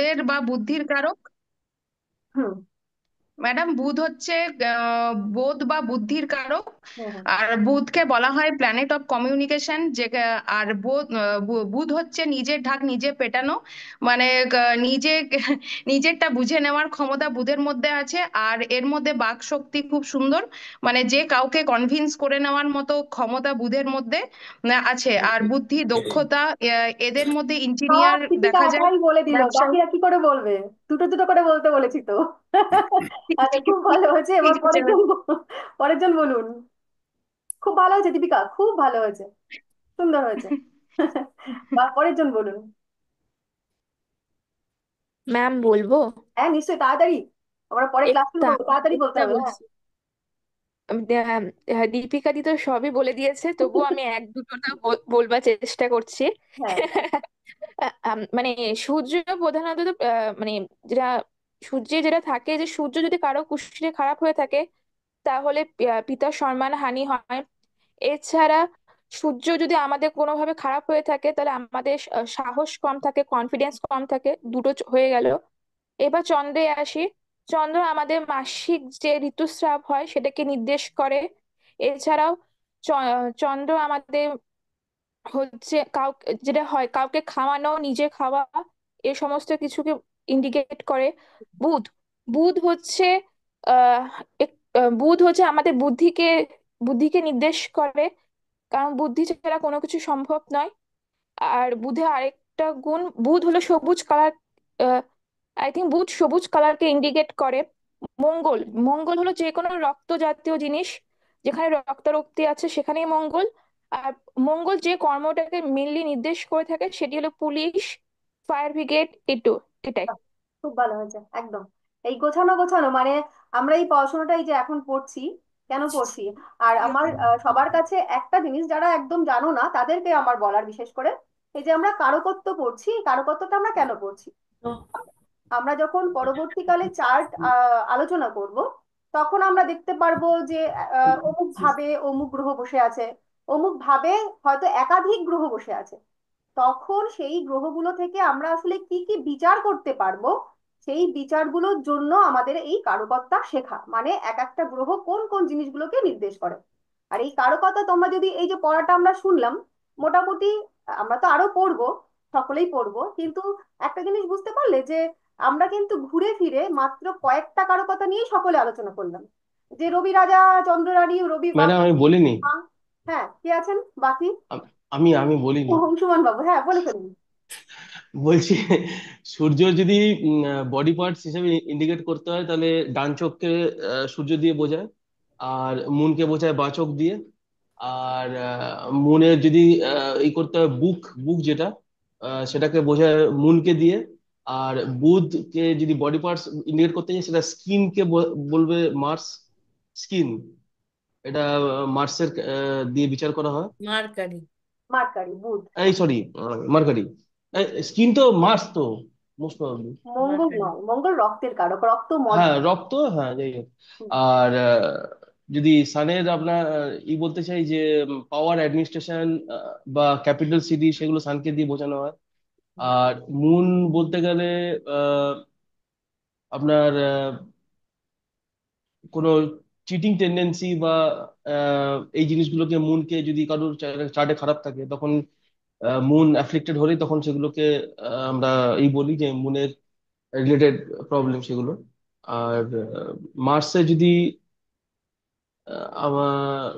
বোধের বা বুদ্ধির কারক। হুম। ম্যাডাম, বুধ হচ্ছে বোধ বা বুদ্ধির কারক। হুম। হুম। আর বুধকে বলা হয় প্ল্যানেট অফ কমিউনিকেশন, যে আর বুধ হচ্ছে নিজের ঢাক নিজে পেটানো, মানে নিজে নিজেরটা বুঝে নেওয়ার ক্ষমতা বুধের মধ্যে আছে। আর এর মধ্যে বাক শক্তি খুব সুন্দর, মানে যে কাউকে কনভিন্স করে নেওয়ার মতো ক্ষমতা বুধের মধ্যে আছে। আর বুদ্ধি, দক্ষতা, এদের মধ্যে সব ইঞ্জিনিয়ার দীপিকা দেখা যায়, একাই বলে দিল, ব্যবসায়ী। বাকিরা কি করে বলবে? দুটো দুটো করে বলতে বলেছি তো। আচ্ছা, খুব ভালো হয়েছে। এবার ঠিক আছে। পরের জন বলুন। খুব ভালো হয়েছে দীপিকা, খুব ভালো হয়েছে, সুন্দর হয়েছে। বা পরের জন বলুন। ম্যাম বলবো? হ্যাঁ, নিশ্চয়ই, তাড়াতাড়ি, আমরা পরে ক্লাস শুরু করবো, তাড়াতাড়ি বলতে চেষ্টা হবে, হ্যাঁ। করছি। দীপিকা দি তো সবই বলে দিয়েছে, তবুও আমি এক দুটোটা বলবার চেষ্টা করছি। হ্যাঁ। মানে সূর্য প্রধানত তো, মানে যেটা সূর্যে যেটা থাকে, যে সূর্য যদি কারো কুষ্ঠিতে খারাপ হয়ে থাকে তাহলে পিতার সম্মান হানি হয়। এছাড়া সূর্য যদি আমাদের কোনোভাবে খারাপ হয়ে থাকে তাহলে আমাদের সাহস কম থাকে, কনফিডেন্স কম থাকে, দুটো হয়ে গেল। এবার চন্দ্রে আসি। চন্দ্র আমাদের মাসিক যে ঋতুস্রাব হয় সেটাকে নির্দেশ করে। এছাড়াও চন্দ্র আমাদের হচ্ছে কাউকে যেটা হয়, কাউকে খাওয়ানো, নিজে খাওয়া, এই সমস্ত কিছুকে ইন্ডিকেট করে। বুধ বুধ হচ্ছে আহ বুধ হচ্ছে আমাদের বুদ্ধিকে নির্দেশ করে, কারণ বুদ্ধি ছাড়া কোনো কিছু সম্ভব নয়। আর বুধের আরেকটা গুণ, বুধ হলো সবুজ কালার, আই থিঙ্ক বুধ সবুজ কালারকে ইন্ডিকেট করে। মঙ্গল মঙ্গল হলো যে কোনো রক্ত জাতীয় জিনিস, যেখানে রক্তারক্তি আছে সেখানেই মঙ্গল। আর মঙ্গল যে কর্মটাকে মেনলি নির্দেশ করে থাকে সেটি হলো পুলিশ, ফায়ার ব্রিগেড, এটাই। বাহ, খুব ভালো হয়েছে একদম। এই গোছানো গোছানো মানে, আমরা এই পড়াশোনাটাই যে এখন পড়ছি, কেন পড়ছি? আর আমার সবার কাছে একটা জিনিস, যারা একদম জানো না তাদেরকে আমার বলার, বিশেষ করে এই যে আমরা কারকত্ব পড়ছি, এই কারকত্বটা আমরা কেন পড়ছি? আমরা যখন পরবর্তীকালে চার্ট আলোচনা করব, তখন আমরা দেখতে পারবো যে অমুক ভাবে অমুক গ্রহ বসে আছে, অমুক ভাবে হয়তো একাধিক গ্রহ বসে আছে। তখন সেই গ্রহগুলো থেকে আমরা আসলে কি কি বিচার করতে পারবো, সেই বিচারগুলোর জন্য আমাদের এই কারকত্বা শেখা, মানে এক একটা গ্রহ কোন কোন জিনিসগুলোকে নির্দেশ করে। আর এই কারকতা তোমরা যদি, এই যে পড়াটা আমরা শুনলাম, মোটামুটি আমরা তো আরো পড়বো, সকলেই পড়বো, কিন্তু একটা জিনিস বুঝতে পারলে যে আমরা কিন্তু ঘুরে ফিরে মাত্র কয়েকটা কারকতা নিয়েই সকলে আলোচনা করলাম, যে রবি রাজা, চন্দ্র রানী, রবি ম্যাডাম আমি বলিনি। হ্যাঁ, কে আছেন বাকি? আমি বলিনি। সুমন বাবু, হ্যাঁ বলে ফেলুন। বলছি, সূর্য যদি বডি পার্টস হিসেবে ইন্ডিকেট করতে হয় তাহলে ডান চোখকে সূর্য দিয়ে বোঝায়, আর মুনকে বোঝায় বাঁ চোখ দিয়ে। আর মুনের যদি এই করতে হয় বুক, বুক যেটা সেটাকে বোঝায় মুনকে দিয়ে। আর বুধকে যদি বডি পার্টস ইন্ডিকেট করতে চাই সেটা স্কিনকে বলবে মার্স, স্কিন। এটা মার্সের দিয়ে বিচার করা হয়। মার্কারি। মার্কারি, বুধ। এই সরি, মার্কারি। স্কিন তো মার্স তো, মোস্ট প্রবাবলি। মঙ্গল মার্কারি। নয়, মঙ্গল রক্তের কারক, রক্ত হ্যাঁ মজ্জা। রক্ত, হ্যাঁ যাই হোক। হুম। আর যদি সানের আপনার ই বলতে চাই যে পাওয়ার অ্যাডমিনিস্ট্রেশন বা ক্যাপিটাল সিটি, সেগুলো সানকে দিয়ে বোঝানো হয়। আর মুন বলতে গেলে আহ, আপনার কোনো চিটিং টেন্ডেন্সি বা এই জিনিসগুলোকে, মুনকে যদি কারোর চার্টে খারাপ থাকে তখন মুন অ্যাফ্লিক্টেড হলে তখন সেগুলোকে আমরা এই বলি যে মুনের রিলেটেড প্রবলেম সেগুলো। আর মার্সে যদি আমার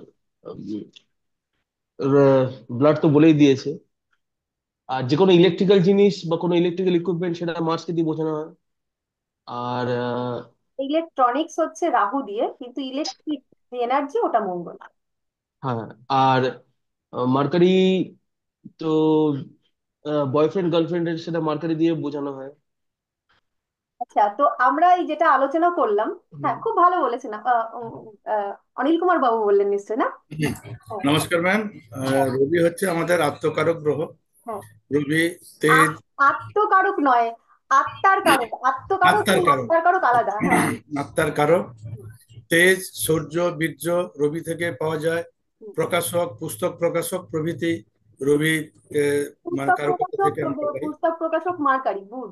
ব্লাড তো বলেই দিয়েছে। আর যে কোনো ইলেকট্রিক্যাল জিনিস বা কোনো ইলেকট্রিক্যাল ইকুইপমেন্ট সেটা মার্সকে দিয়ে বোঝানো হয়। আর ইলেকট্রনিক্স হচ্ছে রাহু দিয়ে, কিন্তু ইলেকট্রিক এনার্জি ওটা মঙ্গল। হ্যাঁ, আর মার্কারি তো বয়ফ্রেন্ড গার্লফ্রেন্ডের, সেটা মার্কারি দিয়ে বোঝানো হয়। আচ্ছা, তো আমরা এই যেটা আলোচনা করলাম, হ্যাঁ হুম। খুব ভালো বলেছেন। অনিল কুমার বাবু বললেন নিশ্চয়, না? জি, হ্যাঁ। নমস্কার ম্যাম। হ্যাঁ। রবি হচ্ছে আমাদের আত্মকারক গ্রহ। হ্যাঁ। রবি তেজ, আত্মকারক নয়, আত্মার কারক। আত্মকারক আত্মার এবং কারক। আত্মার কারক আলাদা, হ্যাঁ। আত্মার কারক। তেজ, সূর্য, বীর্য রবি থেকে পাওয়া যায়। হুম। প্রকাশক, পুস্তক প্রকাশক প্রভৃতি রবি মানে পুস্তক কারকত্ব প্রকাশক, থেকে আমরা পাই। পুস্তক প্রকাশক মার্কারি, বুধ।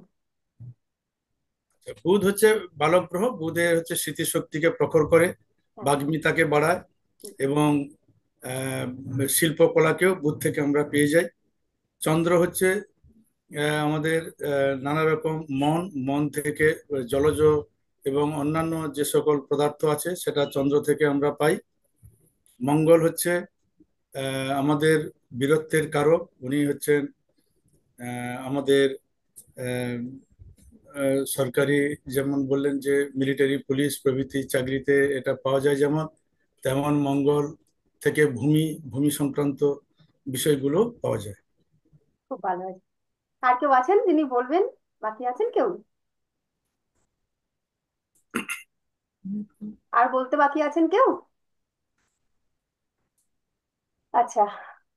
বুধ হচ্ছে বালক গ্রহ। বুধের হচ্ছে স্মৃতিশক্তিকে প্রখর করে, হ্যাঁ। বাগ্মিতাকে বাড়ায়, হুম, এবং আহ, শিল্পকলাকেও বুধ থেকে আমরা পেয়ে যাই। চন্দ্র হচ্ছে আমাদের নানা রকম মন, মন থেকে জলজ এবং অন্যান্য যে সকল পদার্থ আছে সেটা চন্দ্র থেকে আমরা পাই। মঙ্গল হচ্ছে আমাদের বীরত্বের কারক। উনি হচ্ছেন আমাদের আহ, সরকারি, যেমন বললেন যে মিলিটারি, পুলিশ প্রভৃতি চাকরিতে এটা পাওয়া যায় যেমন, তেমন মঙ্গল থেকে ভূমি, ভূমি সংক্রান্ত বিষয়গুলো পাওয়া যায়। খুব ভালো আছে। আর কেউ আছেন যিনি বলবেন? বাকি আছেন কেউ আর বলতে বাকি আছেন কেউ? আচ্ছা,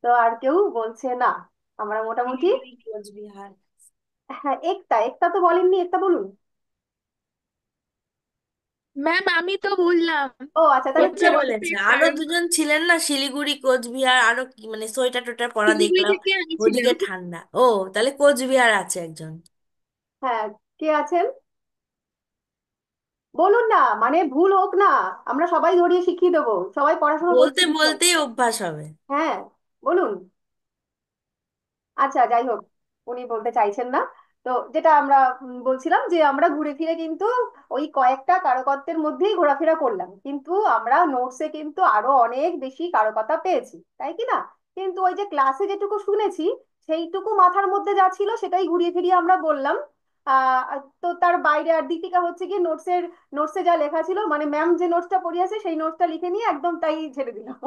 তো আর কেউ বলছে না? আমরা মোটামুটি। শিলিগুড়ি কোচবিহার। হ্যাঁ, একতা একতা তো বলেননি, একতা বলুন। ম্যাম আমি তো বললাম ও আচ্ছা, তাহলে একতা কে যে বলছে? বলেছে, আরো দুজন ছিলেন না, শিলিগুড়ি কোচবিহার, আরো কি মানে সোয়েটার টোয়েটার পরা শিলিগুড়ি দেখলাম। থেকে আমি ছিলাম। ওদিকে ঠান্ডা। ও, তাহলে কোচবিহার আছে একজন। হ্যাঁ, কে আছেন বলুন না, মানে ভুল হোক না, আমরা সবাই ধরিয়ে শিখিয়ে দেবো, সবাই পড়াশোনা বলতে করছি তো। বলতেই অভ্যাস হবে। হ্যাঁ, বলুন। আচ্ছা, যাই হোক, উনি বলতে চাইছেন না। তো যেটা আমরা বলছিলাম যে আমরা ঘুরে ফিরে কিন্তু ওই কয়েকটা কারকত্বের মধ্যেই ঘোরাফেরা করলাম, কিন্তু আমরা নোটসে কিন্তু আরো অনেক বেশি কারকতা পেয়েছি, তাই কি না? কিন্তু ওই যে ক্লাসে যেটুকু শুনেছি সেইটুকু মাথার মধ্যে যা ছিল সেটাই ঘুরিয়ে ফিরিয়ে আমরা বললাম। তো তার বাইরে আর দীপিকা হচ্ছে কি নোটসে যা লেখা ছিল, মানে ম্যাম যে নোটসটা পড়িয়েছে সেই নোটসটা লিখে নিয়ে একদম তাই ছেড়ে দিলাম।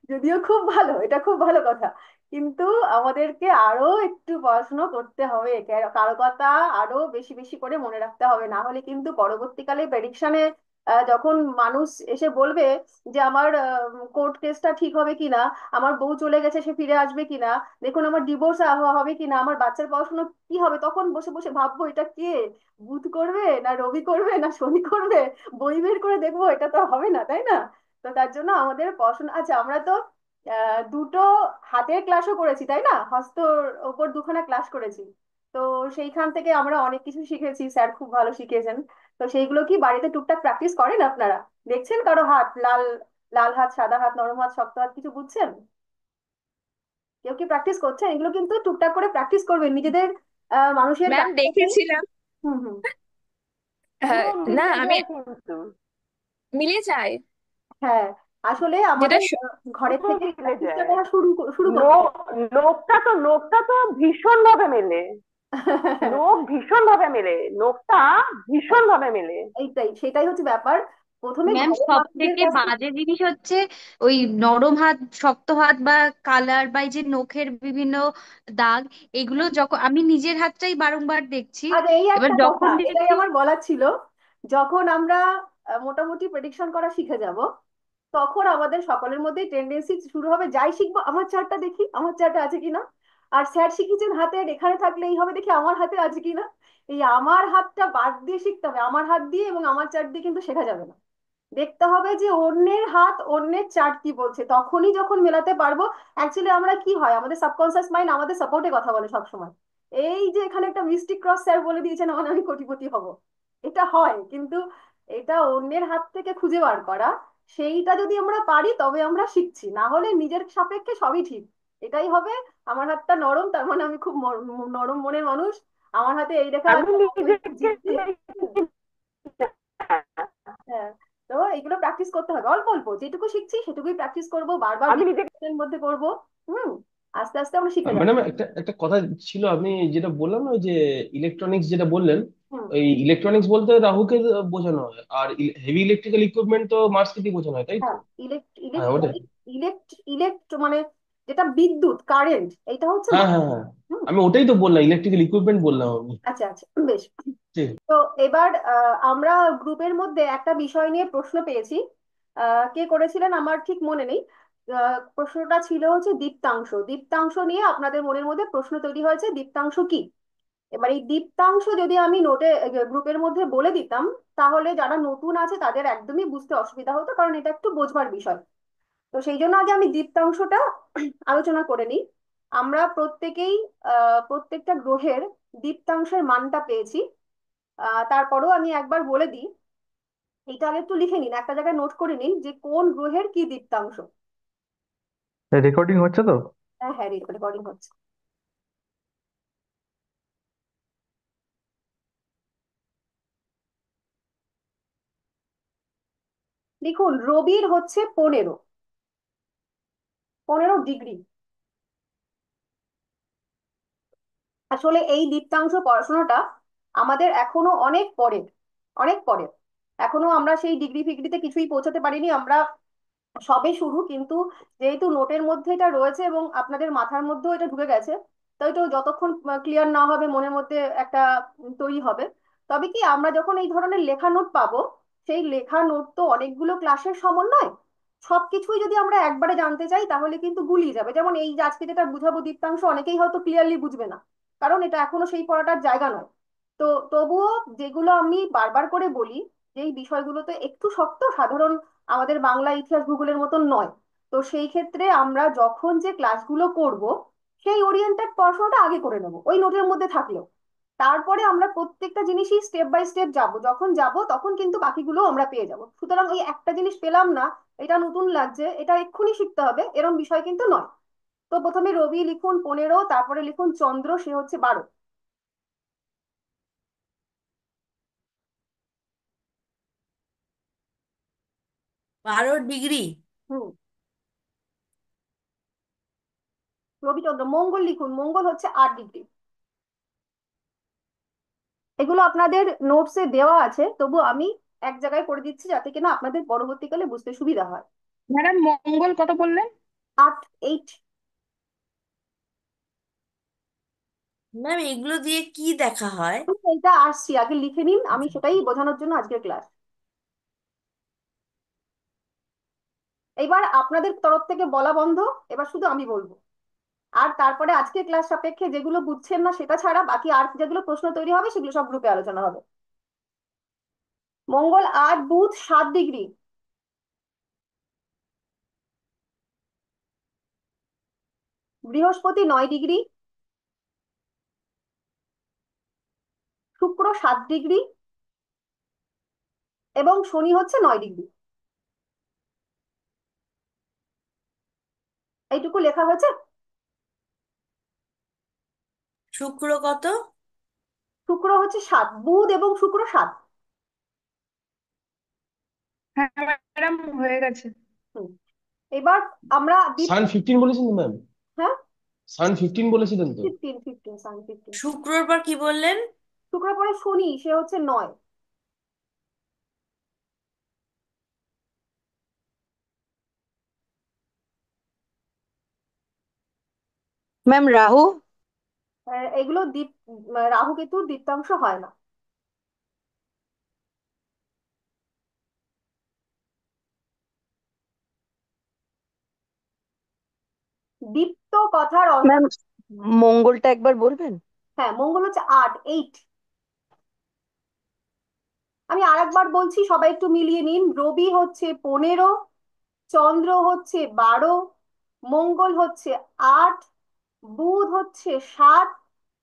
যদিও খুব ভালো, এটা খুব ভালো কথা, কিন্তু আমাদেরকে আরো একটু পড়াশোনা করতে হবে, কারো কথা আরো বেশি বেশি করে মনে রাখতে হবে, না হলে কিন্তু পরবর্তীকালে প্রেডিকশনে যখন মানুষ এসে বলবে যে আমার কোর্ট কেসটা ঠিক হবে কিনা, আমার বউ চলে গেছে সে ফিরে আসবে কিনা, দেখুন আমার ডিভোর্স হবে কিনা, আমার বাচ্চার পড়াশোনা কি হবে, তখন বসে বসে ভাববো এটা কে, বুধ করবে না রবি করবে না শনি করবে, বই বের করে দেখবো, এটা তো হবে না, তাই না? তো তার জন্য আমাদের পড়াশোনা, আচ্ছা আমরা তো দুটো হাতের ক্লাসও করেছি, তাই না? হস্তর ওপর দুখানা ক্লাস করেছি। তো সেইখান থেকে আমরা অনেক কিছু শিখেছি, স্যার খুব ভালো শিখিয়েছেন। তো সেইগুলো কি বাড়িতে টুকটাক প্র্যাকটিস করেন আপনারা? দেখছেন কারো হাত লাল, লাল হাত, সাদা হাত, নরম হাত, শক্ত হাত, কিছু বুঝছেন? কেউ কি প্র্যাকটিস করছেন? এগুলো কিন্তু টুকটাক করে প্র্যাকটিস করবেন নিজেদের মানুষের ম্যাম কাছাকাছি। দেখেছিলাম। হুম হুম। হ্যাঁ, ম্যাম না মিলে আমি যায় কিন্তু। মিলে যাই হ্যাঁ, আসলে যেটা আমাদের ঘরের পুরো থেকে মিলে প্র্যাকটিসটা যায়। করা শুরু করতে লোক লোকটা তো ভীষণ ভাবে মেলে। হবে। লোক ভীষণ ভাবে মেলে, লোকটা ভীষণ ভাবে মেলে। এইটাই, সেটাই হচ্ছে ব্যাপার, প্রথমে ম্যাম ঘরের সব মানুষদের থেকে কাছে। বাজে জিনিস হচ্ছে ওই নরম হাত শক্ত হাত বা কালার বা এই যে নখের বিভিন্ন দাগ, এগুলো যখন আমি নিজের হাতটাই বারংবার দেখছি, আর এই এবার একটা কথা, যখন এটাই দেখছি আমার বলার ছিল, যখন আমরা মোটামুটি প্রেডিকশন করা শিখে যাব, তখন আমাদের সকলের মধ্যেই টেন্ডেন্সি শুরু হবে, যাই শিখবো আমার চার্টটা দেখি, আমার চার্টে আছে কিনা, আর স্যার শিখিয়েছেন হাতের এখানে থাকলে এই হবে, দেখি আমার হাতে আছে কিনা। এই আমার হাতটা বাদ দিয়ে শিখতে হবে, আমার হাত দিয়ে এবং আমার চার্ট দিয়ে কিন্তু শেখা যাবে না, দেখতে হবে যে অন্যের হাত অন্যের চার্ট কি বলছে, তখনই যখন মেলাতে পারবো। অ্যাকচুয়ালি আমরা কি হয়, আমাদের সাবকনসিয়াস মাইন্ড আমাদের সাপোর্টে কথা বলে সবসময়, এই যে এখানে একটা মিস্টিক ক্রস স্যার বলে দিয়েছেন মানে আমি কোটিপতি হব, এটা হয়, কিন্তু এটা অন্যের হাত থেকে খুঁজে বার করা, সেইটা যদি আমরা পারি তবে আমরা শিখছি, না হলে নিজের সাপেক্ষে সবই ঠিক, এটাই হবে। আমার হাতটা নরম, তার মানে আমি খুব নরম মনের মানুষ, আমার হাতে এই রেখা আমি আছে, আমি খুব নিজেকে জিদ্দি। হ্যাঁ, তো এগুলো প্র্যাকটিস করতে হবে, অল্প অল্প যেটুকু শিখছি সেটুকুই প্র্যাকটিস করব, বারবার আমি নিজেকে রিপিটেশনের মধ্যে করব। হুম, আস্তে আস্তে আমরা শিখে যাবো। ম্যাডাম, একটা একটা কথা ছিল, আপনি যেটা বললাম না, ওই যে ইলেকট্রনিক্স যেটা বললেন, হুম। ওই ইলেকট্রনিক্স বলতে রাহুকে বোঝানো হয়, আর হেভি ইলেকট্রিক্যাল ইকুইপমেন্ট তো মার্সকে দিয়ে বোঝানো হয়, তাই তো? হ্যাঁ, হ্যাঁ, ওটাই। ইলেকট্রনিক, ইলেক্ট মানে যেটা বিদ্যুৎ কারেন্ট, এটা হচ্ছে হ্যাঁ, হ্যাঁ, হ্যাঁ, হুম। আমি ওটাই তো বললাম, ইলেকট্রিক্যাল ইকুইপমেন্ট বললাম আমি। আচ্ছা আচ্ছা, বেশ। ঠিক। তো এবার আমরা গ্রুপের মধ্যে একটা বিষয় নিয়ে প্রশ্ন পেয়েছি, কে করেছিলেন আমার ঠিক মনে নেই। প্রশ্নটা ছিল হচ্ছে দীপ্তাংশ, দীপ্তাংশ নিয়ে আপনাদের মনের মধ্যে প্রশ্ন তৈরি হয়েছে, দীপ্তাংশ কি? এবার এই দীপ্তাংশ যদি আমি নোটে গ্রুপের মধ্যে বলে দিতাম, তাহলে যারা নতুন আছে তাদের একদমই বুঝতে অসুবিধা হতো, কারণ এটা একটু বোঝবার বিষয়। তো সেই জন্য আগে আমি দীপ্তাংশটা আলোচনা করে নিই। আমরা প্রত্যেকেই প্রত্যেকটা গ্রহের দীপ্তাংশের মানটা পেয়েছি। তারপরেও আমি একবার বলে দিই, এটা আগে একটু লিখে নিন, একটা জায়গায় নোট করে নিন যে কোন গ্রহের কি দীপ্তাংশ। রেকর্ডিং হচ্ছে তো? হ্যাঁ হ্যাঁ, রেকর্ডিং হচ্ছে। লিখুন, রবির হচ্ছে 15 ডিগ্রি। আসলে এই দীপ্তাংশ পড়াশোনাটা আমাদের এখনো অনেক পরের, অনেক পরের। এখনো আমরা সেই ডিগ্রি ফিগ্রিতে কিছুই পৌঁছাতে পারিনি আমরা, সবে শুরু। কিন্তু যেহেতু নোটের মধ্যে এটা রয়েছে এবং আপনাদের মাথার মধ্যেও এটা ঢুকে গেছে, তাই তো যতক্ষণ ক্লিয়ার না হবে মনের মধ্যে একটা তৈরি হবে। তবে কি, আমরা যখন এই ধরনের লেখা নোট পাবো, সেই লেখা নোট তো অনেকগুলো ক্লাসের সমন্বয়, সবকিছুই যদি আমরা একবারে জানতে চাই তাহলে কিন্তু গুলিয়ে যাবে। যেমন এই যে আজকে যেটা বুঝাবো দীপ্তাংশ, অনেকেই হয়তো ক্লিয়ারলি বুঝবে না, কারণ এটা এখনো সেই পড়াটার জায়গা নয়। তো তবুও যেগুলো আমি বারবার করে বলি, যেই বিষয়গুলোতে একটু শক্ত, সাধারণ আমাদের বাংলা ইতিহাস ভূগোলের মতন নয়, তো সেই ক্ষেত্রে আমরা যখন যে ক্লাসগুলো করব, সেই ওরিয়েন্টেড পড়াশোনাটা আগে করে নেবো ওই নোটের মধ্যে থাকলেও। তারপরে আমরা প্রত্যেকটা জিনিসই স্টেপ বাই স্টেপ যাব, যখন যাব তখন কিন্তু বাকিগুলো আমরা পেয়ে যাব। সুতরাং ওই একটা জিনিস পেলাম না, এটা নতুন লাগছে, এটা এক্ষুনি শিখতে হবে, এরম বিষয় কিন্তু নয়। তো প্রথমে রবি লিখুন 15, তারপরে লিখুন চন্দ্র, সে হচ্ছে 12। 12 ডিগ্রি। হুম, রবিচন্দ্র। মঙ্গল লিখুন, মঙ্গল হচ্ছে 8 ডিগ্রি। এগুলো আপনাদের নোটসে দেওয়া আছে, তবু আমি এক জায়গায় করে দিচ্ছি যাতে কিনা আপনাদের পরবর্তীকালে বুঝতে সুবিধা হয়। ম্যাডাম মঙ্গল কত বললেন? 8, 8। ম্যাম এগুলো দিয়ে কি দেখা হয়? আমি এইটা আসছি, আগে লিখে নিন, আমি সেটাই বোঝানোর জন্য আজকের ক্লাস। এবার আপনাদের তরফ থেকে বলা বন্ধ, এবার শুধু আমি বলবো। আর তারপরে আজকের ক্লাস সাপেক্ষে যেগুলো বুঝছেন না সেটা ছাড়া বাকি আর যেগুলো প্রশ্ন তৈরি হবে সেগুলো সব গ্রুপে আলোচনা হবে। মঙ্গল 8, বুধ 7 ডিগ্রি। বৃহস্পতি 9 ডিগ্রি। শুক্র 7 ডিগ্রি। এবং শনি হচ্ছে 9 ডিগ্রি। এইটুকু লেখা হয়েছে। শুক্র কত? শুক্র হচ্ছে 7, বুধ এবং শুক্র 7। হ্যাঁ ম্যাডাম, হয়ে গেছে। হুম, এবার আমরা সান 15 বলেছেন ম্যাম? হ্যাঁ, সান 15 বলেছিলেন তো? 15, সান 15। শুক্রর পর কি বললেন? শুক্র পরে শনি, সে হচ্ছে 9। ম্যাম রাহু। এগুলো রাহু কেতুর দীপ্তাংশ হয় না। দীপ্ত কথার অর্থ। ম্যাম মঙ্গলটা একবার বলবেন? হ্যাঁ, মঙ্গল হচ্ছে 8, 8। আমি আরেকবার বলছি, সবাই একটু মিলিয়ে নিন। রবি হচ্ছে 15, চন্দ্র হচ্ছে 12, মঙ্গল হচ্ছে 8, বুধ হচ্ছে 7,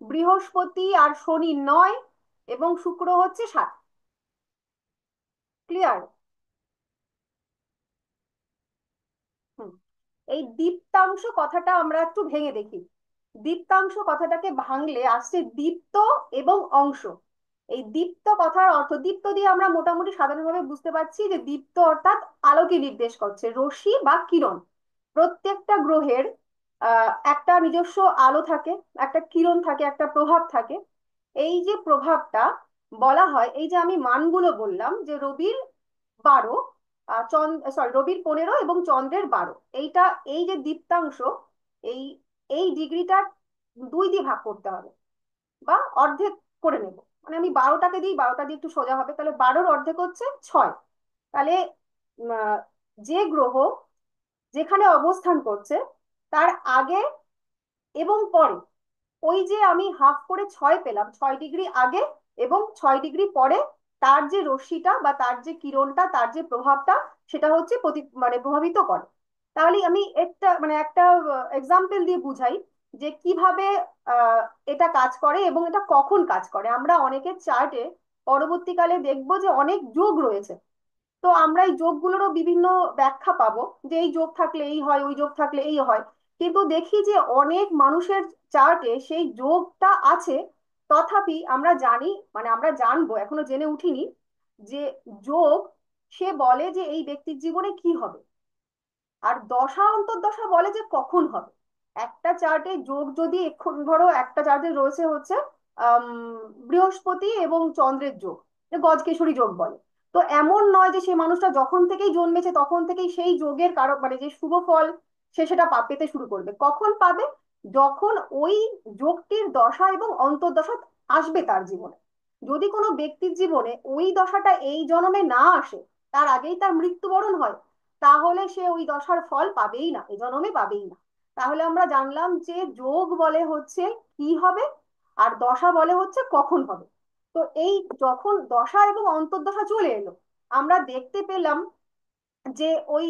বৃহস্পতি আর শনি 9, এবং শুক্র হচ্ছে 7। ক্লিয়ার? হুম, এই দীপ্তাংশ কথাটা আমরা একটু ভেঙে দেখি। দীপ্তাংশ কথাটাকে ভাঙলে আসছে দীপ্ত এবং অংশ। এই দীপ্ত কথার অর্থ, দীপ্ত দিয়ে আমরা মোটামুটি সাধারণভাবে বুঝতে পারছি যে দীপ্ত অর্থাৎ আলোকে নির্দেশ করছে, রশ্মি বা কিরণ। প্রত্যেকটা গ্রহের একটা নিজস্ব আলো থাকে, একটা কিরণ থাকে, একটা প্রভাব থাকে। এই যে প্রভাবটা বলা হয়, এই যে আমি মানগুলো বললাম যে রবির 12, রবির 15 এবং চন্দ্রের 12, এইটা, এই যে দীপ্তাংশ, এই এই ডিগ্রিটা 2 দিয়ে ভাগ করতে হবে বা অর্ধেক করে নেব। মানে আমি 12টাকে দিই, 12টা দিয়ে একটু সোজা হবে, তাহলে 12-র অর্ধেক হচ্ছে 6। তাহলে আহ, যে গ্রহ যেখানে অবস্থান করছে তার আগে এবং পরে, ওই যে আমি হাফ করে 6 পেলাম, 6 ডিগ্রি আগে এবং 6 ডিগ্রি পরে, তার যে রশ্মিটা বা তার যে কিরণটা, তার যে প্রভাবটা, সেটা হচ্ছে মানে প্রভাবিত করে। তাহলে আমি একটা এক্সাম্পল দিয়ে বুঝাই যে কিভাবে আহ, এটা কাজ করে এবং এটা কখন কাজ করে। আমরা অনেকের চার্টে পরবর্তীকালে দেখবো যে অনেক যোগ রয়েছে। তো আমরা এই যোগগুলোরও বিভিন্ন ব্যাখ্যা পাবো, যে এই যোগ থাকলে এই হয়, ওই যোগ থাকলে এই হয়। কিন্তু দেখি যে অনেক মানুষের চার্টে সেই যোগটা আছে, তথাপি আমরা জানি, মানে আমরা জানবো, এখনো জেনে উঠিনি যে যোগ সে বলে যে এই ব্যক্তির জীবনে কি হবে, আর দশা অন্তর্দশা বলে যে কখন হবে। একটা চার্টে যোগ যদি এখন ধরো একটা চার্টে রয়েছে হচ্ছে আম, বৃহস্পতি এবং চন্দ্রের যোগ, গজকেশরী যোগ বলে। তো এমন নয় যে সেই মানুষটা যখন থেকেই জন্মেছে তখন থেকেই সেই যোগের কারক, মানে যে শুভ ফল সে সেটা পেতে শুরু করবে। কখন পাবে? যখন ওই যোগটির দশা এবং অন্তর্দশা আসবে তার জীবনে। যদি কোনো ব্যক্তির জীবনে ওই দশাটা এই জন্মে না আসে, তার আগেই তার মৃত্যুবরণ হয়, তাহলে সে ওই দশার ফল পাবেই না, এ জন্মে পাবেই না। তাহলে আমরা জানলাম যে যোগ বলে হচ্ছে কি হবে, আর দশা বলে হচ্ছে কখন হবে। তো এই যখন দশা এবং অন্তর্দশা চলে এলো, আমরা দেখতে পেলাম যে ওই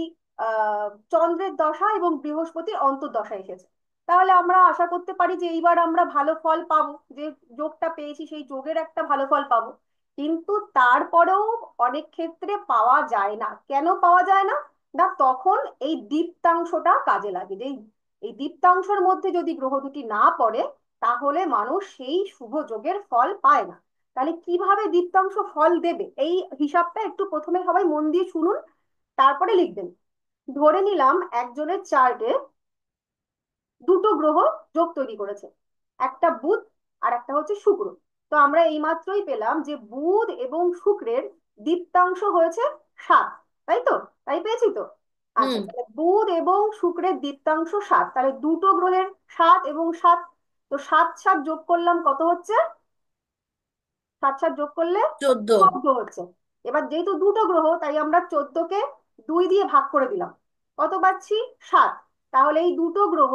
চন্দ্রের দশা এবং বৃহস্পতির অন্তর্দশা এসেছে। তাহলে আমরা আশা করতে পারি যে এইবার আমরা ভালো ফল পাবো, যে যোগটা পেয়েছি সেই যোগের একটা ভালো ফল পাবো। কিন্তু তারপরেও অনেক ক্ষেত্রে পাওয়া যায় না। কেন পাওয়া যায় না? না, তখন এই দীপ্তাংশটা কাজে লাগে, যে এই দীপ্তাংশের মধ্যে যদি গ্রহ দুটি না পড়ে, তাহলে মানুষ সেই শুভ যোগের ফল পায় না। তাহলে কিভাবে দীপ্তাংশ ফল দেবে, এই হিসাবটা একটু প্রথমে সবাই মন দিয়ে শুনুন, তারপরে লিখবেন। ধরে নিলাম একজনের চার্টে দুটো গ্রহ যোগ তৈরি করেছে, একটা বুধ আর একটা হচ্ছে শুক্র। তো আমরা এইমাত্রই পেলাম যে বুধ এবং শুক্রের দীপ্তাংশ হয়েছে 7, তাই তো? তাই পেয়েছি তো? আচ্ছা, হুম। তাহলে বুধ এবং শুক্রের দীপ্তাংশ 7, তাহলে দুটো গ্রহের 7 এবং 7, তো 7 যোগ করলাম কত হচ্ছে? 7 যোগ করলে 14। 14 হচ্ছে। এবার যেহেতু দুটো গ্রহ, তাই আমরা 14কে 2 দিয়ে ভাগ করে দিলাম। কত পাচ্ছি? 7। তাহলে এই দুটো গ্রহ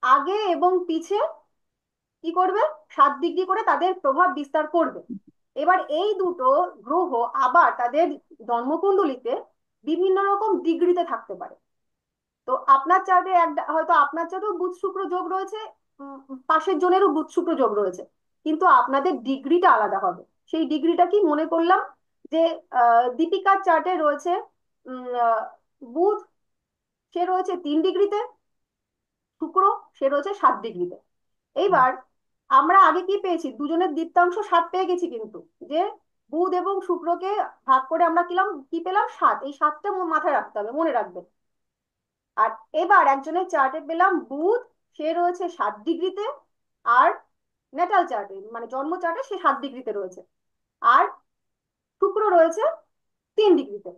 আগে এবং পিছে কি করবে? 7 ডিগ্রি করে তাদের প্রভাব বিস্তার করবে। এবার এই দুটো গ্রহ আবার তাদের জন্মকুণ্ডলিতে বিভিন্ন রকম ডিগ্রিতে থাকতে পারে। তো আপনার চার্টে হয়তো আপনার চার্টেও বুধ শুক্র যোগ রয়েছে, পাশের জনেরও বুধ শুক্র যোগ রয়েছে, কিন্তু আপনাদের ডিগ্রিটা আলাদা হবে। সেই ডিগ্রিটা কি মনে করলাম যে দীপিকার চার্টে রয়েছে বুধ, সে রয়েছে 3 ডিগ্রিতে, শুক্র সে রয়েছে 7 ডিগ্রিতে। এইবার আমরা আগে কি পেয়েছি? দুজনের দীপ্তাংশ 7 পেয়ে গেছি, কিন্তু যে বুধ এবং শুক্রকে ভাগ করে আমরা কি পেলাম? 7। এই 7টা মাথায় রাখতে হবে, মনে রাখবেন। আর এবার একজনের চার্টে পেলাম বুধ, সে রয়েছে 7 ডিগ্রিতে, আর ন্যাটাল চার্টে মানে জন্ম চার্টে সে 7 ডিগ্রিতে রয়েছে, আর শুক্র রয়েছে 3 ডিগ্রিতে।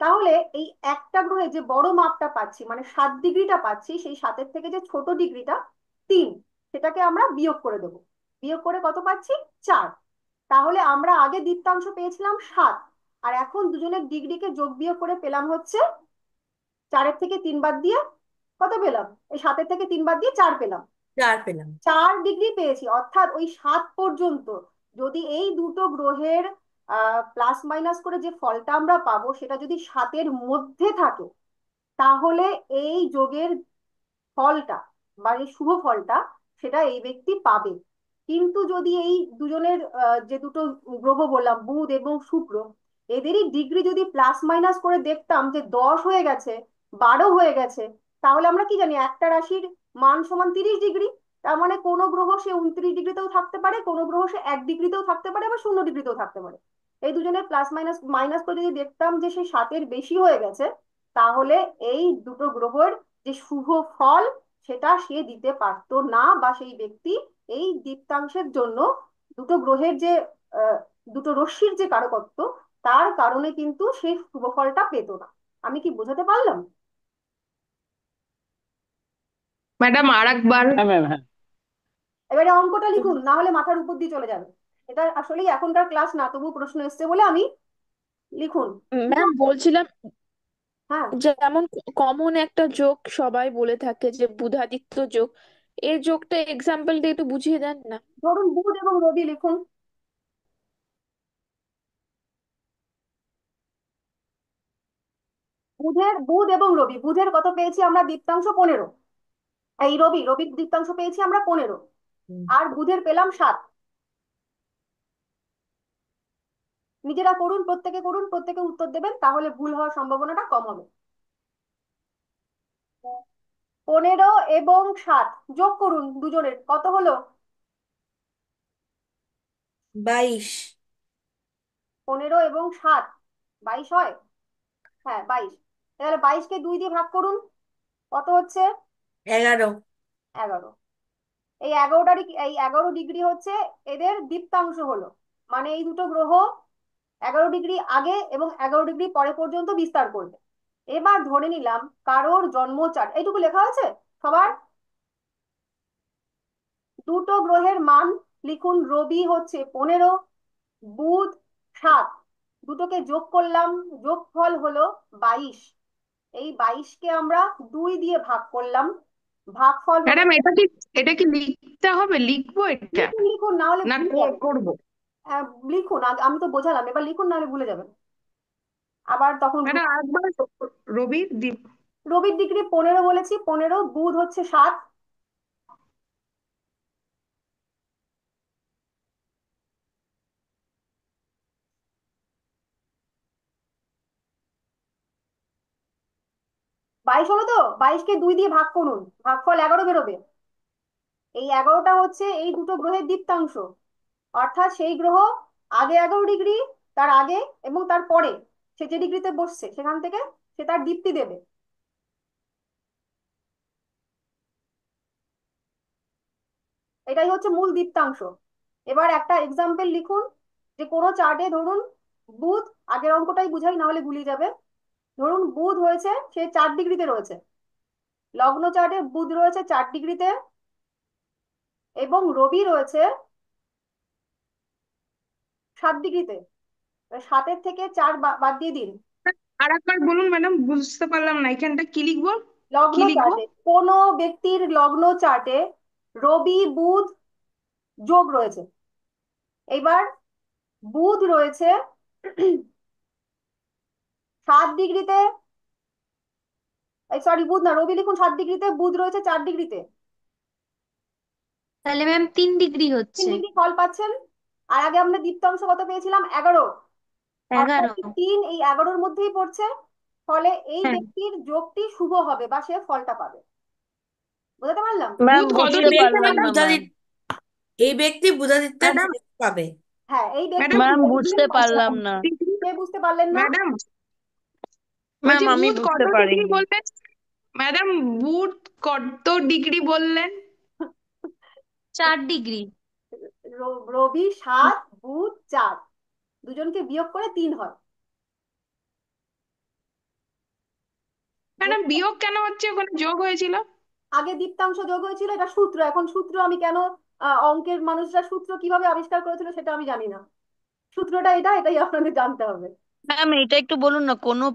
তাহলে এই একটা গ্রহে যে বড় মাপটা পাচ্ছি, মানে 7 ডিগ্রিটা পাচ্ছি, সেই 7-এর থেকে যে ছোট ডিগ্রিটা 3, সেটাকে আমরা বিয়োগ করে দেবো। বিয়োগ করে কত পাচ্ছি? 4। তাহলে আমরা আগে দীপ্তাংশ পেয়েছিলাম 7, আর এখন দুজনের ডিগ্রিকে যোগ বিয়োগ করে পেলাম হচ্ছে 4-এর থেকে 3 বাদ দিয়ে কত পেলাম? এই 7-এর থেকে 3 বাদ দিয়ে 4 পেলাম। 4 পেলাম। 4 ডিগ্রি পেয়েছি, অর্থাৎ ওই 7 পর্যন্ত যদি এই দুটো গ্রহের প্লাস মাইনাস করে যে ফলটা আমরা পাবো সেটা যদি 7-এর মধ্যে থাকে, তাহলে এই যোগের ফলটা বা এই শুভ ফলটা সেটা এই ব্যক্তি পাবে। কিন্তু যদি এই দুজনের যে দুটো গ্রহ বললাম বুধ এবং শুক্র, এদেরই ডিগ্রি যদি প্লাস মাইনাস করে দেখতাম যে 10 হয়ে গেছে, 12 হয়ে গেছে, তাহলে আমরা কি জানি একটা রাশির মান সমান 30 ডিগ্রি। তার মানে কোনো গ্রহ সে 29 ডিগ্রিতেও থাকতে পারে, কোনো গ্রহ সে 1 ডিগ্রিতেও থাকতে পারে, বা 0 ডিগ্রিতেও থাকতে পারে। এই দুজনের প্লাস মাইনাস মাইনাস করে যদি দেখতাম যে সে 7-এর বেশি হয়ে গেছে, তাহলে এই দুটো গ্রহের যে শুভ ফল সেটা সে দিতে পারতো না, বা সেই ব্যক্তি এই দীপ্তাংশের জন্য দুটো গ্রহের যে আহ, দুটো রশ্মির যে কারকত্ব, তার কারণে কিন্তু সেই শুভ ফলটা পেত না। আমি কি বোঝাতে পারলাম? ম্যাডাম আর একবার। হ্যাঁ ম্যাম, হ্যাঁ। এবারে অঙ্কটা লিখুন, না হলে মাথার উপর দিয়ে চলে যাবে। এটা আসলেই এখনকার ক্লাস না, তবু প্রশ্ন এসছে বলে আমি লিখুন। ম্যাম বলছিলাম, হ্যাঁ, যেমন কমন একটা যোগ সবাই বলে থাকে যে বুধাদিত্য যোগ, এর যোগটা এক্সাম্পল দিয়ে একটু বুঝিয়ে দেন না। ধরুন বুধ এবং রবি লিখুন। বুধ এবং রবি, বুধের কত পেয়েছি আমরা? দীপ্তাংশ 15। এই রবির দীপ্তাংশ পেয়েছি আমরা 15, হুম। আর বুধের পেলাম 7। নিজেরা করুন, প্রত্যেকে উত্তর দেবেন, তাহলে ভুল হওয়ার সম্ভাবনাটা কম হবে। 15 এবং 7 যোগ করুন দুজনের, কত হলো? 22। 15 এবং 7 22 হয়। হ্যাঁ 22। তাহলে 22কে 2 দিয়ে ভাগ করুন, কত হচ্ছে? 11। 11। এই 11 ডিগ্রি হচ্ছে এদের দীপ্তাংশ হলো, মানে এই দুটো গ্রহ 11 ডিগ্রি আগে এবং 11 ডিগ্রি পরে পর্যন্ত বিস্তার করবে। এবার ধরে নিলাম কারোর জন্ম চার্ট এইটুকু লেখা আছে সবার। দুটো গ্রহের মান লিখুন। রবি হচ্ছে 15, বুধ 7, দুটোকে যোগ করলাম, যোগফল হলো 22। এই 22কে আমরা 2 দিয়ে ভাগ করলাম, ভাগফল হলো। ম্যাডাম এটা কি লিখতে হবে, লিখবো এটা লিখুন লিখুন, না হলে না ভুলে যাবেন। করবো? লিখুন, আমি তো বোঝালাম, এবার লিখুন, নাহলে ভুলে যাবেন আবার তখন ম্যাডাম একবার রবির রবির ডিগ্রি 15 বলেছি, 15, বুধ হচ্ছে 7, বাইশ হলো তো। 22কে 2 দিয়ে ভাগ করুন, ভাগফল 11 বেরোবে। এই 11টা হচ্ছে এই দুটো গ্রহের দীপ্তাংশ, অর্থাৎ সেই গ্রহ আগে 11 ডিগ্রি, তার আগে এবং তার পরে সে যে ডিগ্রিতে বসছে সেখান থেকে সে তার দীপ্তি দেবে। এটাই হচ্ছে মূল দীপ্তাংশ। এবার একটা এক্সাম্পল লিখুন, যে কোনো চার্টে ধরুন বুধ, আগের অঙ্কটাই বুঝাই না হলে গুলিয়ে যাবে। ধরুন বুধ হয়েছে, সে 4 ডিগ্রিতে রয়েছে, লগ্ন চার্টে বুধ রয়েছে 4 ডিগ্রিতে, এবং রবি রয়েছে 7 ডিগ্রিতে। 7-এর থেকে 4 বাদ দিয়ে দিন। আর একবার বলুন ম্যাডাম, বুঝতে পারলাম না, এখানটা কি লিখবো? লগ্ন কি লিখবো? চার্টে, কোন ব্যক্তির লগ্ন চার্টে রবি বুধ যোগ রয়েছে, এবার বুধ রয়েছে 7 ডিগ্রিতে, সরি বুধ না, রবি লিখুন 7 ডিগ্রিতে, বুধ রয়েছে 4 ডিগ্রিতে। তাহলে ম্যাম 3 ডিগ্রি 3 হচ্ছে। ডিগ্রি ফল পাচ্ছেন। আর আগে আমরা দীপ্তাংশ কত পেয়েছিলাম? 11। অর্থাৎ 11। 3 এই 11-র মধ্যেই পড়ছে, ফলে এই হ্যাঁ ব্যক্তির যোগটি শুভ হবে বা সে ফলটা পাবে। বুঝতে পারলাম? ম্যাম বুধ কত এই বুঝতে ডিগ্রিতে ব্যক্তি পারলাম ম্যাডাম? না ম্যাম। এই ব্যক্তি বুধাদিত্যের ম্যাডাম ভোগ পাবে। হ্যাঁ এই ব্যক্তি ম্যাডাম ম্যাম বুধ, বুঝতে পারলাম না। কে বুঝতে পারলেন না? ম্যাডাম ম্যাম বলছি আমি বুধ কত বুঝতে ডিগ্রি পারিনি। বললেন? ম্যাডাম বুধ কত ডিগ্রি বললেন? 4 ডিগ্রি। রবি 7, বুধ 4, দুজনকে বিয়োগ করে 3 হয়। ম্যাডাম বিয়োগ কেন হচ্ছে, ওখানে যোগ হয়েছিল? আগে দীপ্তাংশ যোগ হয়েছিল, এটা সূত্র। এখন সূত্র আমি কেন, অঙ্কের মানুষরা সূত্র কিভাবে আবিষ্কার করেছিল সেটা আমি জানি না, সূত্রটা এটাই আপনাদের জানতে হবে। ম্যাম এটা একটু বলুন না, কোনো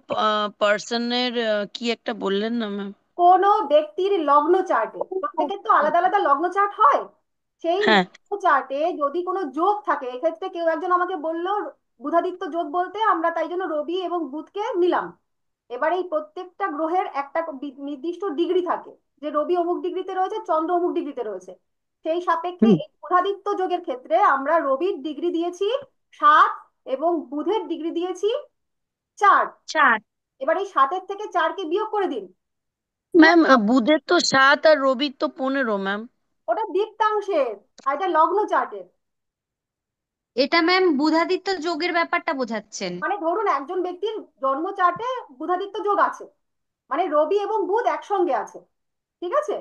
পার্সনের কি একটা বললেন না ম্যাম? কোন ব্যক্তির লগ্ন চার্টে, প্রত্যেকের তো আলাদা আলাদা লগ্ন চার্ট হয়, সেই হ্যাঁ। লগ্ন চার্টে যদি কোনো যোগ থাকে, এক্ষেত্রে কেউ একজন আমাকে বললো বুধাদিত্য যোগ বলতে, আমরা তাই জন্য রবি এবং বুধকে নিলাম। এবার এই প্রত্যেকটা গ্রহের একটা নির্দিষ্ট ডিগ্রি থাকে, যে রবি অমুক ডিগ্রিতে রয়েছে, চন্দ্র অমুক ডিগ্রিতে রয়েছে। সেই সাপেক্ষে এই বুধাদিত্য যোগের ক্ষেত্রে আমরা রবির ডিগ্রি দিয়েছি 7 এবং বুধের ডিগ্রি দিয়েছি 4। 4। এবার এই 7-এর থেকে 4-কে বিয়োগ করে দিন। ম্যাম বুধের তো 7 আর রবির তো 15 ম্যাম। ওটা দীপ্তাংশের, আর এটা লগ্ন চার্টের। এটা ম্যাম বুধাদিত্য যোগের ব্যাপারটা বোঝাচ্ছেন। মানে ধরুন একজন ব্যক্তির জন্ম চার্টে বুধাদিত্য যোগ আছে, মানে রবি এবং বুধ একসঙ্গে আছে, ঠিক আছে?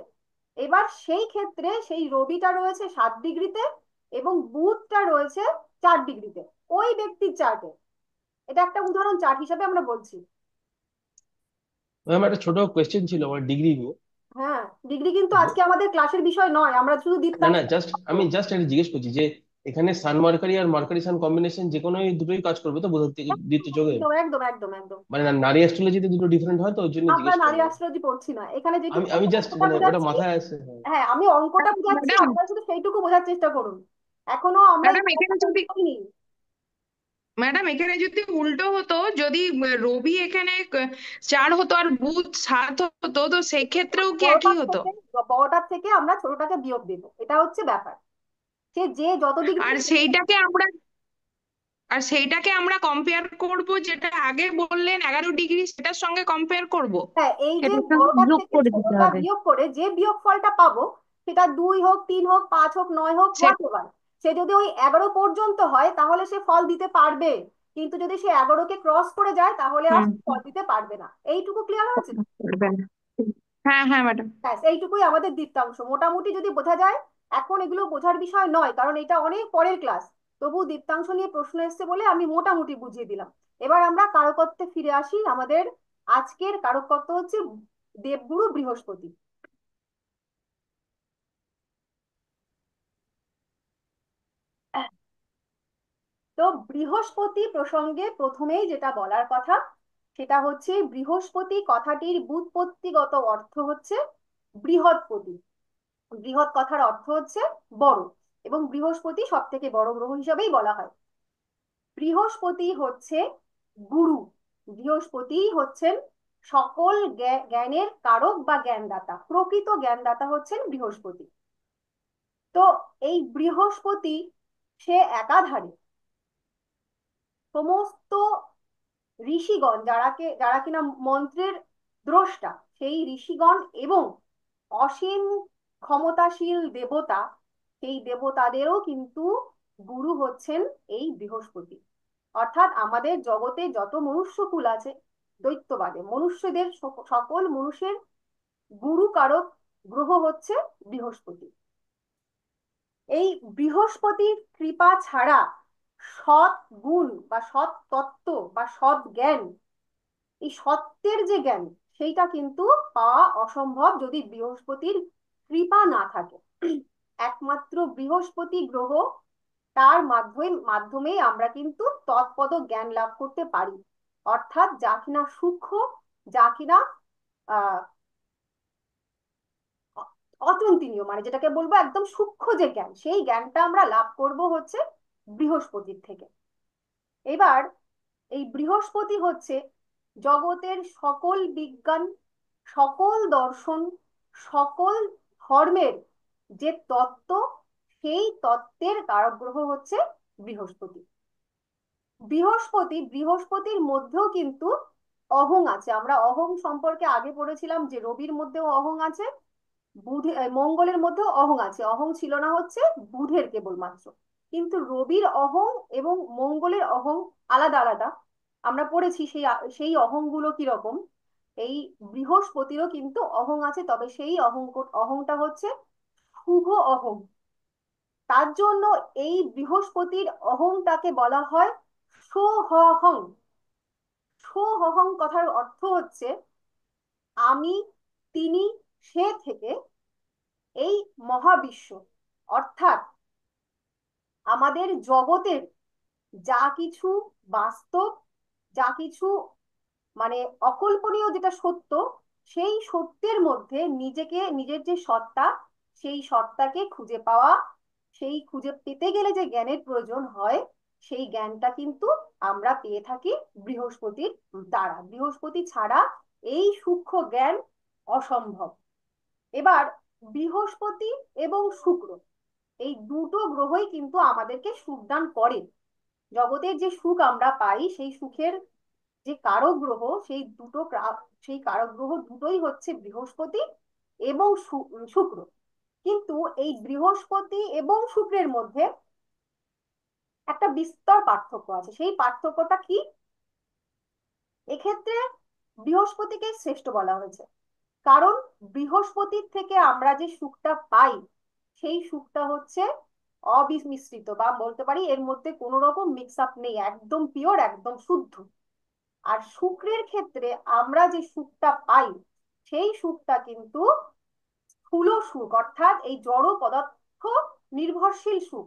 এবার সেই ক্ষেত্রে সেই রবিটা রয়েছে 7 ডিগ্রিতে এবং বুধটা রয়েছে 4 ডিগ্রিতে ওই ব্যক্তির চার্টে। এটা একটা উদাহরণ চার্ট হিসাবে আমরা বলছি। ম্যাম একটা ছোট কোয়েশ্চেন ছিল আমার ডিগ্রি নিয়ে। হ্যাঁ ডিগ্রি কিন্তু আজকে আমাদের ক্লাসের বিষয় নয়, আমরা শুধু না দীপ্তাংশ। না, আমি জাস্ট এটা জিজ্ঞেস করছি যে এখানে সান মার্কারি আর মার্কারি সান কম্বিনেশন যে কোনো দুটোই কাজ করবে তো বুধাদিত্য যোগে? একদম একদম একদম একদম। মানে নারী অ্যাস্ট্রোলজিতে দুটো ডিফারেন্ট হয় তো ওই জন্য আমরা জিজ্ঞেস নারী করলাম। অ্যাস্ট্রোলজি পড়ছি না এখানে, যেটুকু আমি জাস্ট অঙ্কটা মানে ওটা বোঝাচ্ছি। মাথায় আছে, হ্যাঁ। হ্যাঁ আমি অঙ্কটা বোঝাচ্ছি, ম্যাডাম আপনারা শুধু সেইটুকু বোঝার চেষ্টা করুন। এখনো আমরা এই ম্যাডাম এখানে যদি করিনি। ম্যাডাম এখানে যদি উল্টো হতো, যদি রবি এখানে 4 হতো আর বুধ 7 হতো, তো সেই ক্ষেত্রেও কি একই হতো? বড়টার থেকে আমরা ছোটটাকে বিয়োগ দেবো, এটা হচ্ছে ব্যাপার। সে যে যত ডিগ্রি আর সেইটাকে আমরা আর সেইটাকে আমরা কম্পেয়ার করব, যেটা আগে বললেন 11 ডিগ্রি, সেটার সঙ্গে কম্পেয়ার করব। হ্যাঁ, এই যে এটার সঙ্গে বড়টার যোগ থেকে করে দিতে ছোটটা হবে। বিয়োগ করে যে বিয়োগফলটা পাবো, সেটা 2 হোক, 3 হোক, 5 হোক, 9 হোক, সে হোয়াট এভার, সে যদি ওই 11 পর্যন্ত হয় তাহলে সে ফল দিতে পারবে। কিন্তু যদি সে 11কে ক্রস করে যায় তাহলে আর হুম। ফল দিতে পারবে না। এইটুকু ক্লিয়ার হয়েছে? করবে না। হ্যাঁ হ্যাঁ ম্যাডাম। ব্যাস এইটুকুই আমাদের দীপ্তাংশ, মোটামুটি যদি বোঝা যায়। এখন এগুলো বোঝার বিষয় নয়, কারণ এটা অনেক পরের ক্লাস। তবু দীপ্তাংশ নিয়ে প্রশ্ন এসেছে বলে আমি মোটামুটি বুঝিয়ে দিলাম। এবার আমরা কারকত্বে ফিরে আসি। আমাদের আজকের কারকত্ব হচ্ছে দেবগুরু বৃহস্পতি। তো বৃহস্পতি প্রসঙ্গে প্রথমেই যেটা বলার কথা, সেটা হচ্ছে বৃহস্পতি কথাটির ব্যুৎপত্তিগত অর্থ হচ্ছে বৃহৎপতি। বৃহৎ কথার অর্থ হচ্ছে বড়, এবং বৃহস্পতি সব থেকে বড় গ্রহ হিসাবেই বলা হয়। বৃহস্পতি হচ্ছে গুরু। বৃহস্পতি হচ্ছেন সকল জ্ঞানের কারক বা জ্ঞানদাতা। প্রকৃত জ্ঞানদাতা হচ্ছেন বৃহস্পতি। তো এই বৃহস্পতি সে একাধারে সমস্ত ঋষিগণ, যারা কিনা মন্ত্রের দ্রষ্টা, সেই ঋষিগণ এবং অসীম ক্ষমতাশীল দেবতা, সেই দেবতাদেরও কিন্তু গুরু হচ্ছেন এই বৃহস্পতি। অর্থাৎ আমাদের জগতে যত মনুষ্যকুল আছে, দৈত্যবাদে মনুষ্যদের সকল মনুষ্যের গুরু কারক গ্রহ হচ্ছে বৃহস্পতি। এই বৃহস্পতির কৃপা ছাড়া সৎ গুণ বা সৎ তত্ত্ব বা সৎ জ্ঞান, এই সত্যের যে জ্ঞান, সেইটা কিন্তু পাওয়া অসম্ভব যদি বৃহস্পতির কৃপা না থাকে। একমাত্র বৃহস্পতি গ্রহ, তার মাধ্যমে আমরা কিন্তু তৎপদ জ্ঞান লাভ করতে পারি। অর্থাৎ যা কিনা সূক্ষ্ম, যা কিনা আহ অচিন্তনীয়, মানে যেটাকে বলবো একদম সূক্ষ্ম যে জ্ঞান, সেই জ্ঞানটা আমরা লাভ করব হচ্ছে বৃহস্পতির থেকে। এবার এই বৃহস্পতি হচ্ছে জগতের সকল বিজ্ঞান, সকল দর্শন, সকল ধর্মের যে তত্ত্ব, সেই তত্ত্বের কারক গ্রহ হচ্ছে বৃহস্পতি। বৃহস্পতির মধ্যেও কিন্তু অহং আছে। আমরা অহং সম্পর্কে আগে পড়েছিলাম যে রবির মধ্যেও অহং আছে, মঙ্গলের মধ্যেও অহং আছে। অহং ছিল না হচ্ছে বুধের কেবলমাত্র, কিন্তু রবির অহং এবং মঙ্গলের অহং আলাদা আলাদা। আমরা পড়েছি সেই সেই অহং গুলো কিরকম। এই বৃহস্পতিরও কিন্তু অহং আছে, তবে সেই অহংটা হচ্ছে শুভ অহং। তার জন্য এই বৃহস্পতির অহংটাকে বলা হয় সোহং। সোহং কথার অর্থ হচ্ছে আমি, তিনি, সে থেকে এই মহাবিশ্ব, অর্থাৎ আমাদের জগতের যা কিছু বাস্তব, যা কিছু মানে অকল্পনীয় যেটা সত্য, সেই সত্যের মধ্যে নিজেকে, নিজের যে সত্তা, সেই সত্তাকে খুঁজে পাওয়া। সেই খুঁজে পেতে গেলে যে জ্ঞানের প্রয়োজন হয়, সেই জ্ঞানটা কিন্তু আমরা পেয়ে থাকি বৃহস্পতির দ্বারা। বৃহস্পতি ছাড়া এই সূক্ষ্ম জ্ঞান অসম্ভব। এবার বৃহস্পতি এবং শুক্র, এই দুটো গ্রহই কিন্তু আমাদেরকে সুখ দান করে। জগতের যে সুখ আমরা পাই, সেই সুখের যে কারক গ্রহ, সেই কারক গ্রহ দুটোই হচ্ছে বৃহস্পতি এবং শুক্র। কিন্তু এই বৃহস্পতি এবং শুক্রের মধ্যে একটা বিস্তর পার্থক্য আছে। সেই পার্থক্যটা কি? এক্ষেত্রে বৃহস্পতিকে শ্রেষ্ঠ বলা হয়েছে, কারণ বৃহস্পতির থেকে আমরা যে সুখটা পাই, সেই সুখটা হচ্ছে অবিমিশ্রিত, বা বলতে পারি এর মধ্যে কোনো রকম মিক্স আপ নেই, একদম পিওর, একদম শুদ্ধ। আর শুক্রের ক্ষেত্রে আমরা যে সুখটা পাই, সেই সুখটা কিন্তু স্থূল সুখ, অর্থাৎ এই জড় পদার্থ নির্ভরশীল সুখ।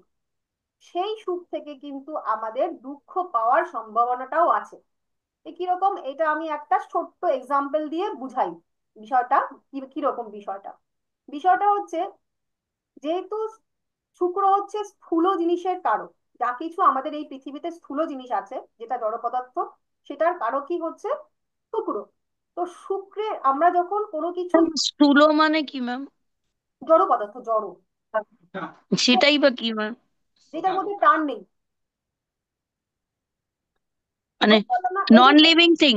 সেই সুখ থেকে কিন্তু আমাদের দুঃখ পাওয়ার সম্ভাবনাটাও আছে। কিরকম, এটা আমি একটা ছোট্ট এক্সাম্পল দিয়ে বুঝাই বিষয়টা। কিরকম বিষয়টা? বিষয়টা হচ্ছে, যেহেতু শুক্র হচ্ছে স্থূল জিনিসের কারক, যা কিছু আমাদের এই পৃথিবীতে স্থূল জিনিস আছে যেটা জড় পদার্থ, সেটার কারকই হচ্ছে শুক্র। তো শুক্রে আমরা যখন কোনো কিছু, স্থূল মানে কি ম্যাম? জড় পদার্থ, জড়, সেটাই বা কি ম্যাম? যেটার মধ্যে প্রাণ নেই। মানে বুঝতে পারলাম না। Non living thing.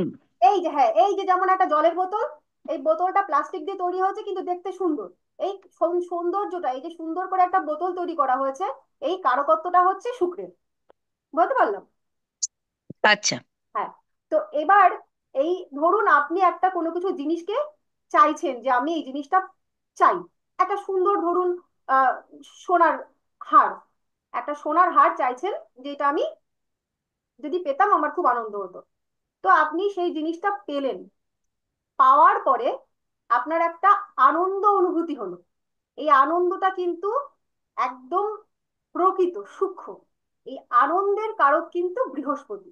এই যে হ্যাঁ, এই যে যেমন একটা জলের বোতল, এই বোতলটা প্লাস্টিক দিয়ে তৈরি হয়েছে কিন্তু দেখতে সুন্দর। এই সৌন্দর্যটা, এই যে সুন্দর করে একটা বোতল তৈরি করা হয়েছে, এই কারুকত্বটা হচ্ছে শুক্রের। বুঝতে পারলাম? আচ্ছা। হ্যাঁ। তো এবার এই ধরুন আপনি একটা কোনো কিছু জিনিসকে চাইছেন যে আমি এই জিনিসটা চাই, একটা সুন্দর ধরুন আহ সোনার হার, একটা সোনার হার চাইছেন, যেটা আমি যদি পেতাম আমার খুব আনন্দ হতো। তো আপনি সেই জিনিসটা পেলেন, পাওয়ার পরে আপনার একটা আনন্দ অনুভূতি হলো। এই আনন্দটা কিন্তু একদম প্রকৃত সূক্ষ্ম। এই আনন্দের কারক কিন্তু বৃহস্পতি।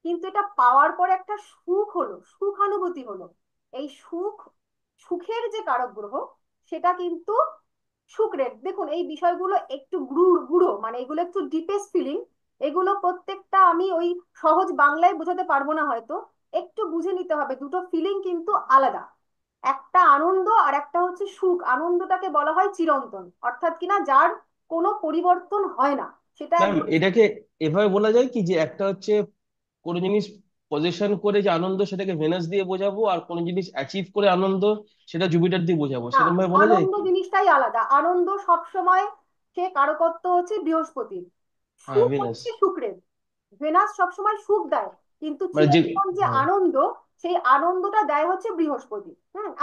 কিন্তু এটা পাওয়ার পরে একটা সুখ হলো, সুখানুভূতি হলো। এই সুখের যে কারক গ্রহ, সেটা কিন্তু শুক্রের। দেখুন এই বিষয়গুলো একটু গুড়ো গুড়ো, মানে এগুলো একটু ডিপেস্ট ফিলিং। এগুলো প্রত্যেকটা আমি ওই সহজ বাংলায় বোঝাতে পারবো না হয়তো, একটু বুঝে নিতে হবে। দুটো ফিলিং কিন্তু আলাদা, একটা আনন্দ আর একটা হচ্ছে সুখ। আনন্দটাকে বলা হয় চিরন্তন, অর্থাৎ কিনা যার কোনো পরিবর্তন হয় না, সেটা ম্যাম একদম। এটাকে এভাবে বলা যায় কি, যে একটা হচ্ছে কোনো জিনিস পজিশন করে যে আনন্দ, সেটাকে ভেনাস দিয়ে বোঝাবো, আর কোনো জিনিস অ্যাচিভ করে আনন্দ, সেটা জুপিটার দিয়ে বোঝাবো, না, সেরকম ভাবে বলা যায় আনন্দ কি? জিনিসটাই আলাদা। আনন্দ সব সময় সে কারকত্ব হচ্ছে বৃহস্পতির, হ্যাঁ, সুখ ভেনাস। হচ্ছে শুক্রের। ভেনাস সবসময় সুখ দেয়, কিন্তু মানে যে, চিরন্তন যে হ্যাঁ। আনন্দ, সেই আনন্দটা দেয় হচ্ছে বৃহস্পতি।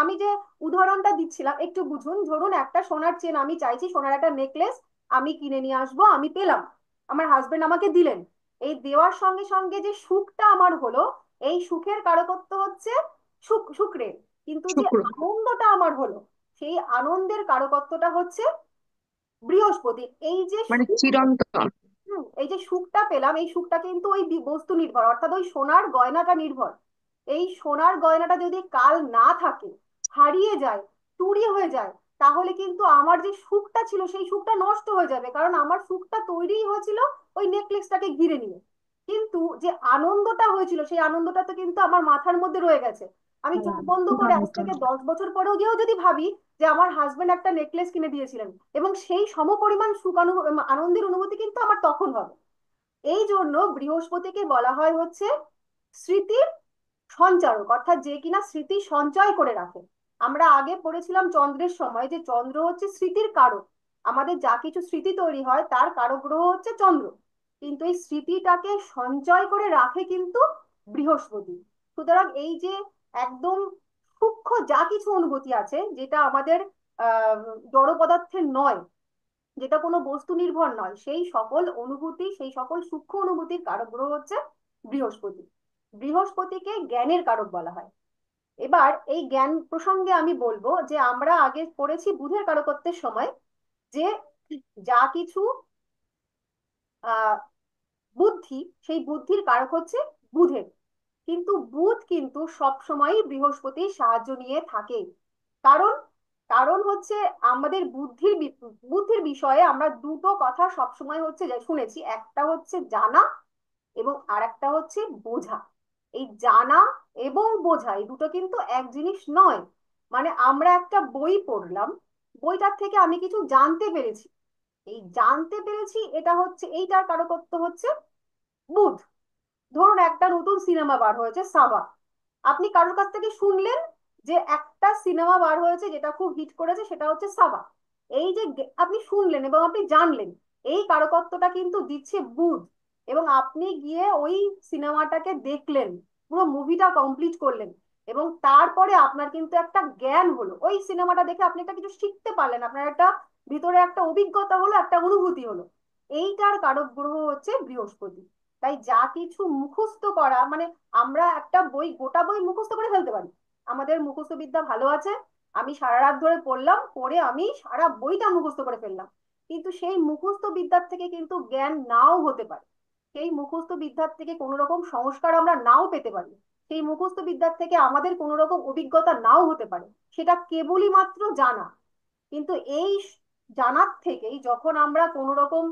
আমি যে উদাহরণটা দিচ্ছিলাম একটু বুঝুন। ধরুন একটা সোনার চেন আমি চাইছি, সোনার একটা নেকলেস আমি কিনে নিয়ে আসবো, আমি পেলাম, আমার হাজবেন্ড আমাকে দিলেন। এই দেওয়ার সঙ্গে সঙ্গে যে সুখটা আমার হলো, এই সুখের কারকত্ব হচ্ছে শুক্রের। কিন্তু যে শুক্র। আনন্দটা আমার হলো, সেই আনন্দের কারকত্বটা হচ্ছে বৃহস্পতি। এই যে মানে সুখ, চিরন্তন। এই যে সুখটা পেলাম, এই সুখটা কিন্তু ওই বস্তু নির্ভর, অর্থাৎ ওই সোনার গয়নাটা নির্ভর। এই সোনার গয়নাটা যদি কাল না থাকে, হারিয়ে যায়, চুরি হয়ে যায়, তাহলে কিন্তু আমার যে সুখটা ছিল সেই সুখটা নষ্ট হয়ে যাবে, কারণ আমার সুখটা তৈরি হয়েছিল ওই নেকলেসটাকে ঘিরে নিয়ে। কিন্তু যে আনন্দটা হয়েছিল, সেই আনন্দটা তো কিন্তু আমার মাথার মধ্যে রয়ে গেছে। আমি চোখ বন্ধ করে আজ থেকে 10 বছর পরেও গিয়েও যদি ভাবি যে আমার হাজবেন্ড একটা নেকলেস কিনে দিয়েছিলেন, এবং সেই সমপরিমাণ আনন্দের অনুভূতি কিন্তু আমার তখন হবে। এই জন্য বৃহস্পতিকে বলা হয় হচ্ছে স্মৃতির সঞ্চারক, অর্থাৎ যে কিনা স্মৃতি সঞ্চয় করে রাখে। আমরা আগে পড়েছিলাম চন্দ্রের সময় যে চন্দ্র হচ্ছে স্মৃতির কারক। আমাদের যা কিছু স্মৃতি তৈরি হয় তার কারক গ্রহ হচ্ছে চন্দ্র, কিন্তু এই স্মৃতিটাকে সঞ্চয় করে রাখে কিন্তু বৃহস্পতি। সুতরাং এই যে একদম সূক্ষ্ম যা কিছু অনুভূতি আছে, যেটা আমাদের আহ জড় পদার্থের নয়, যেটা কোনো বস্তু নির্ভর নয়, সেই সকল অনুভূতি, সেই সকল সূক্ষ্ম অনুভূতির কারক গ্রহ হচ্ছে বৃহস্পতি। বৃহস্পতিকে জ্ঞানের কারক বলা হয়। এবার এই জ্ঞান প্রসঙ্গে আমি বলবো যে আমরা আগে পড়েছি বুধের কারকত্বের সময়, যে যা কিছু আহ বুদ্ধি, সেই বুদ্ধির কারক হচ্ছে বুধের। কিন্তু বুধ কিন্তু সব সময়ই বৃহস্পতির সাহায্য নিয়ে থাকে। কারণ কারণ হচ্ছে আমাদের বুদ্ধির বিষয়ে আমরা দুটো কথা সবসময় হচ্ছে যে শুনেছি, একটা হচ্ছে জানা এবং আরেকটা হচ্ছে বোঝা। এই জানা এবং বোঝা এই দুটো কিন্তু এক জিনিস নয়। মানে আমরা একটা বই পড়লাম, বইটার থেকে আমি কিছু জানতে পেরেছি, এই জানতে পেরেছি এটা হচ্ছে, এইটার কারকত্ব হচ্ছে বুধ। ধরুন একটা নতুন সিনেমা বার হয়েছে সাবা, আপনি কারোর কাছ থেকে শুনলেন যে একটা সিনেমা বার হয়েছে যেটা খুব হিট করেছে, সেটা হচ্ছে সাবা। এই যে আপনি শুনলেন এবং আপনি জানলেন, এই কারকত্বটা কিন্তু দিচ্ছে বুধ। এবং আপনি গিয়ে ওই সিনেমাটাকে দেখলেন, পুরো মুভিটা কমপ্লিট করলেন, এবং তারপরে আপনার কিন্তু একটা জ্ঞান হলো, ওই সিনেমাটা দেখে আপনি একটা কিছু শিখতে পারলেন, আপনার একটা ভিতরে একটা অভিজ্ঞতা হলো, একটা অনুভূতি হলো। এইটার কারক গ্রহ হচ্ছে বৃহস্পতি। তাই যা কিছু মুখস্থ করা, মানে আমরা একটা বই, গোটা বই মুখস্থ করে ফেলতে পারি, আমাদের মুখস্থ বিদ্যা ভালো আছে, আমি সারা রাত ধরে পড়লাম, পড়ে আমি সারা বইটা মুখস্থ করে ফেললাম। কিন্তু সেই মুখস্থ বিদ্যার থেকে কিন্তু জ্ঞান নাও হতে পারে, সেই মুখস্থ বিদ্যার থেকে কোনো রকম সংস্কার আমরা নাও পেতে পারি, সেই মুখস্থ বিদ্যার থেকে আমাদের কোনো রকম অভিজ্ঞতা নাও হতে পারে। সেটা কেবলই মাত্র জানা। কিন্তু এই জানার থেকেই যখন আমরা কোনো রকম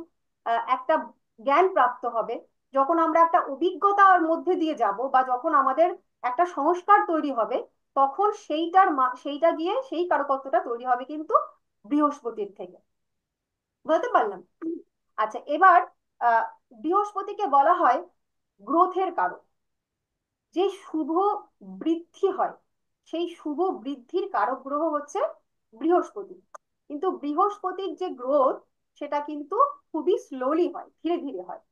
একটা জ্ঞান প্রাপ্ত হবে, যখন আমরা একটা অভিজ্ঞতার মধ্যে দিয়ে যাব, বা যখন আমাদের একটা সংস্কার তৈরি হবে, তখন সেইটা গিয়ে সেই কারকত্বটা তৈরি হবে কিন্তু বৃহস্পতির থেকে। বুঝতে পারলাম? আচ্ছা, এবার আহ বৃহস্পতিকে বলা হয় গ্রোথের কারক। যে শুভ বৃদ্ধি হয়, সেই শুভ বৃদ্ধির কারক গ্রহ হচ্ছে বৃহস্পতি। কিন্তু বৃহস্পতির যে গ্রোথ সেটা কিন্তু খুবই স্লোলি হয়, ধীরে ধীরে হয়।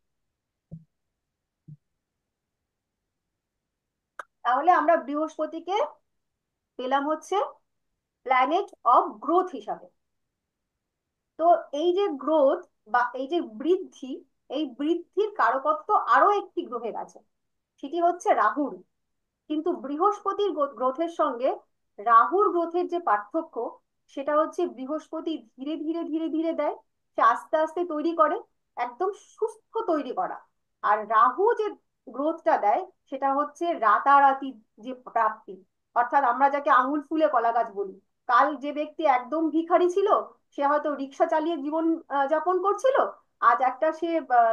তাহলে আমরা বৃহস্পতিকে পেলাম হচ্ছে প্ল্যানেট অফ গ্রোথ হিসাবে। তো এই যে গ্রোথ বা এই যে বৃদ্ধি, এই বৃদ্ধির কারকত্ব আরো একটি গ্রহের আছে, সেটি হচ্ছে রাহুর। কিন্তু বৃহস্পতির গ্রোথের সঙ্গে রাহুর গ্রোথের যে পার্থক্য, সেটা হচ্ছে বৃহস্পতি ধীরে ধীরে ধীরে ধীরে দেয়, সে আস্তে আস্তে তৈরি করে, একদম সুস্থ তৈরি করা। আর রাহু যে গ্রোথটা দেয় সেটা হচ্ছে রাতারাতি যে প্রাপ্তি, অর্থাৎ আমরা যাকে আঙুল ফুলে কলা গাছ বলি। কাল যে ব্যক্তি একদম ভিখারি ছিল, সে হয়তো রিক্সা চালিয়ে জীবন যাপন করছিল, আজ একটা সে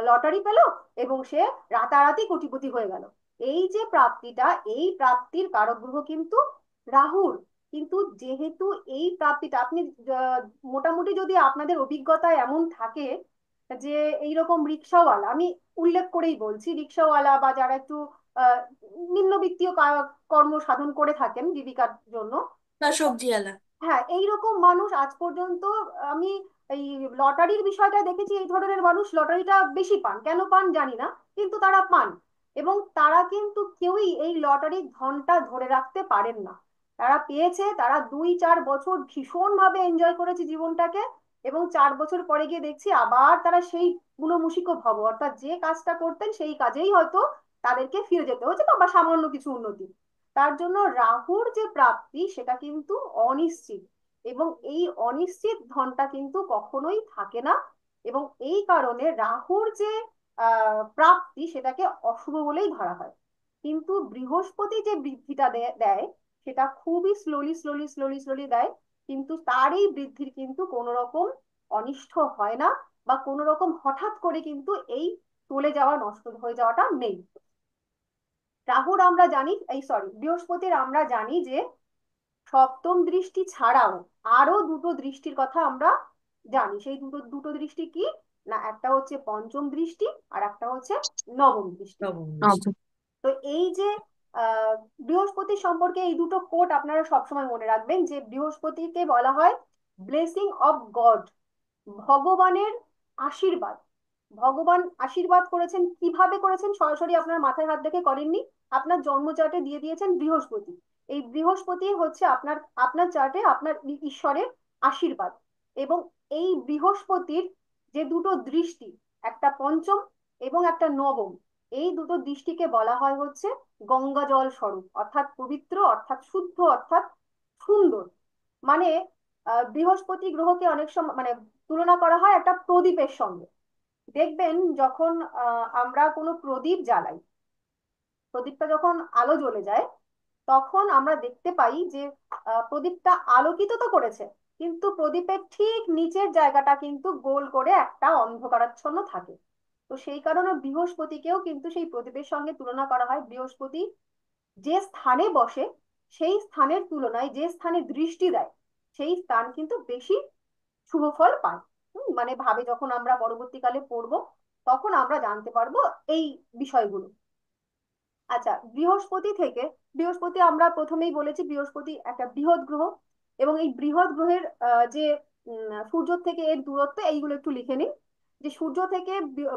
লটারি পেল এবং সে রাতারাতি কোটিপতি হয়ে গেল। এই যে প্রাপ্তিটা, এই প্রাপ্তির কারক গ্রহ কিন্তু রাহুর। কিন্তু যেহেতু এই প্রাপ্তিটা আপনি মোটামুটি যদি আপনাদের অভিজ্ঞতায় এমন থাকে যে এইরকম রিক্সাওয়ালা, আমি উল্লেখ করেই বলছি, রিক্সাওয়ালা বা যারা একটু আহ নিম্নবিত্তীয় কর্ম সাধন করে থাকেন জীবিকার জন্য, বা সবজিওয়ালা। হ্যাঁ এইরকম মানুষ আজ পর্যন্ত আমি এই লটারির বিষয়টা দেখেছি, এই ধরনের মানুষ লটারিটা বেশি পান, কেন পান জানি না, কিন্তু তারা পান। এবং তারা কিন্তু কেউই এই লটারির ধনটা ধরে রাখতে পারেন না। তারা পেয়েছে, তারা 2-4 বছর ভীষণ ভাবে এনজয় করেছে জীবনটাকে, এবং 4 বছর পরে গিয়ে দেখছি আবার তারা সেই গুণমুষিক ভব, অর্থাৎ যে কাজটা করতেন সেই কাজেই হয়তো তাদেরকে ফিরে যেতে হচ্ছে, বা সামান্য কিছু উন্নতি। তার জন্য রাহুর যে প্রাপ্তি সেটা কিন্তু অনিশ্চিত, এবং এই অনিশ্চিত ধনটা কিন্তু কখনোই থাকে না। এবং এই কারণে রাহুর যে প্রাপ্তি সেটাকে অশুভ বলেই ধরা হয়। কিন্তু বৃহস্পতি যে বৃদ্ধিটা দেয় সেটা খুবই স্লোলি স্লোলি স্লোলি স্লোলি দেয়, কিন্তু তার এই বৃদ্ধির কিন্তু কোনো রকম অনিষ্ট হয় না, বা কোনো রকম হঠাৎ করে কিন্তু এই চলে যাওয়া, নষ্ট হয়ে যাওয়াটা নেই। রাহুর আমরা জানি, এই সরি বৃহস্পতির আমরা জানি যে সপ্তম দৃষ্টি ছাড়াও আরো দুটো দৃষ্টির কথা আমরা জানি। সেই দুটো দুটো দৃষ্টি কি না, একটা হচ্ছে পঞ্চম দৃষ্টি আর একটা হচ্ছে নবম দৃষ্টি। তো এই যে আহ বৃহস্পতি সম্পর্কে এই দুটো কোট আপনারা সবসময় মনে রাখবেন, যে বৃহস্পতিকে বলা হয় ব্লেসিং অফ গড, ভগবানের আশীর্বাদ। ভগবান আশীর্বাদ করেছেন, কিভাবে করেছেন? সরাসরি আপনার মাথায় হাত রেখে করেননি, আপনার জন্ম চার্টে দিয়ে দিয়েছেন বৃহস্পতি। এই বৃহস্পতি হচ্ছে আপনার আপনার চার্টে আপনার ঈশ্বরের আশীর্বাদ। এবং এই বৃহস্পতির যে দুটো দৃষ্টি, একটা পঞ্চম এবং একটা নবম, এই দুটো দৃষ্টিকে বলা হয় হচ্ছে গঙ্গা জল স্বরূপ, অর্থাৎ পবিত্র, অর্থাৎ শুদ্ধ, অর্থাৎ সুন্দর। মানে বৃহস্পতি গ্রহকে অনেক সময় মানে তুলনা করা হয় একটা প্রদীপের সঙ্গে। দেখবেন যখন আমরা কোনো প্রদীপ জ্বালাই, প্রদীপটা যখন আলো জ্বলে যায়, তখন আমরা দেখতে পাই যে প্রদীপটা আলোকিত তো করেছে, কিন্তু প্রদীপের ঠিক নিচের জায়গাটা কিন্তু গোল করে একটা অন্ধকারাচ্ছন্ন থাকে। তো সেই কারণে বৃহস্পতিকেও কিন্তু সেই প্রদীপের সঙ্গে তুলনা করা হয়। বৃহস্পতি যে স্থানে বসে, সেই স্থানের তুলনায় যে স্থানে দৃষ্টি দেয়, সেই স্থান কিন্তু বেশি শুভ ফল পায়। মানে ভাবে যখন আমরা পরবর্তীকালে পড়বো, তখন আমরা জানতে পারবো এই বিষয়গুলো। আচ্ছা, বৃহস্পতি থেকে, বৃহস্পতি আমরা প্রথমেই বলেছি বৃহস্পতি একটা বৃহৎ গ্রহ, এবং এই বৃহৎ গ্রহের যে সূর্য থেকে এর দূরত্ব, এইগুলো একটু লিখে নিন। যে সূর্য থেকে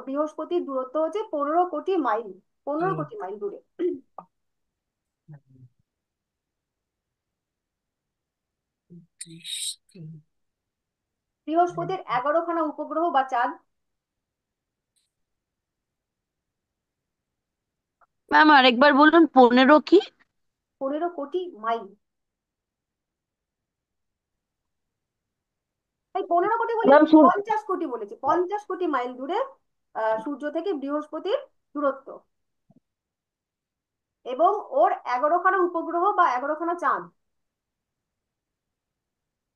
বৃহস্পতির দূরত্ব হচ্ছে 15 কোটি মাইল, 15 কোটি মাইল দূরে। বৃহস্পতির 11খানা উপগ্রহ বা চাঁদ। ম্যাম আরেকবার বলুন, 15 কি? 15 কোটি মাইল। এই 15 কোটি বলি, ম্যাম 50 কোটি বলেছি, 50 কোটি মাইল দূরে সূর্য থেকে বৃহস্পতির দূরত্ব। এবং ওর 11খানা উপগ্রহ বা 11খানা চাঁদ।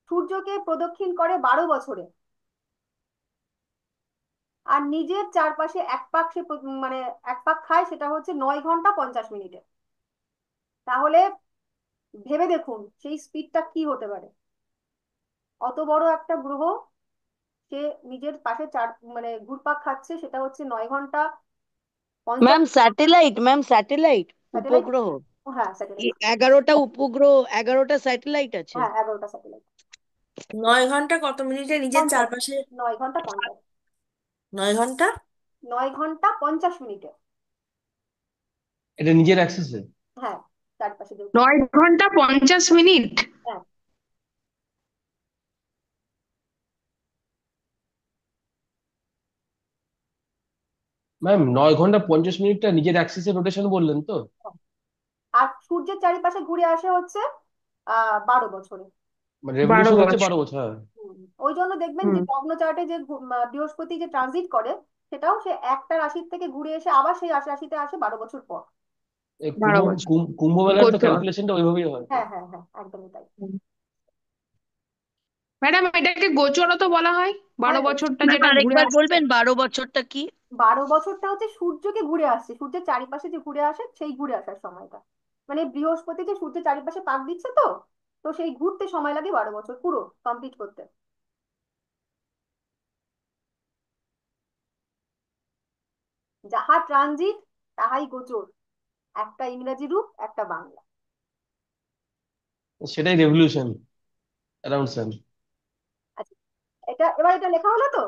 সূর্যকে প্রদক্ষিণ করে 12 বছরে, আর নিজের চারপাশে এক পাক সে মানে এক পাক খায়, সেটা হচ্ছে 9 ঘন্টা 50 মিনিটে। তাহলে ভেবে দেখুন সেই স্পিডটা কি হতে পারে। অত বড় একটা গ্রহ, সে নিজের পাশে চার মানে ঘুরপাক খাচ্ছে, সেটা হচ্ছে 9 ঘন্টা 50। Ma'am satellite, ma'am satellite satellite. উপগ্রহ? হ্যাঁ স্যাটেলাইট। 11টা উপগ্রহ, 11টা স্যাটেলাইট আছে? হ্যাঁ 11টা স্যাটেলাইট। 9 ঘন্টা কত মিনিটে নিজের 50। চারপাশে? 9 ঘন্টা 50। 9 ঘন্টা। 9 ঘন্টা 50 মিনিটে। এটা নিজের অ্যাক্সেসে? হ্যাঁ চারপাশে যে। 9 ঘন্টা 50 মিনিট? হ্যাঁ। ম্যাম 9 ঘন্টা 50 মিনিটটা নিজের অ্যাক্সেসে রোটেশন বললেন তো? হ্যাঁ। আর সূর্যের চারিপাশে ঘুরে আসে হচ্ছে 12 বছরে। মানে 12 রেভলিউশন হচ্ছে বছর 12 বছর, হ্যাঁ। ওই জন্য দেখবেন যে হুম। লগ্ন চার্টে যে বৃহস্পতি যে ট্রানজিট করে, সেটাও সে একটা রাশির থেকে ঘুরে এসে আবার সেই রাশিতে আসে 12 বছর পর। এই 12 বছর কুম্ভ মেলার তো গোচর। ক্যালকুলেশনটা ওইভাবেই হয় তো। হ্যাঁ হ্যাঁ হ্যাঁ একদমই তাই। ম্যাডাম এটাকে গোচরও তো বলা হয়, হ্যাঁ 12 বছরটা ম্যাম যেটা ঘুরে আরেকবার আসছে। বলবেন 12 বছরটা কি? 12 বছরটা হচ্ছে সূর্যকে ঘুরে আসছে, সূর্যের চারিপাশে যে ঘুরে আসে সেই ঘুরে আসার সময়টা। মানে বৃহস্পতি যে সূর্যের চারিপাশে পাক দিচ্ছে তো, তো সেই ঘুরতে সময় লাগে 12 বছর পুরো কমপ্লিট করতে। যাহা ট্রানজিট তাহাই গোচর, একটা ইংরেজি রূপ একটা বাংলা। সেটাই রেভলিউশন অ্যারাউন্ড সান। আচ্ছা, এবার এটা লেখা হলো তো,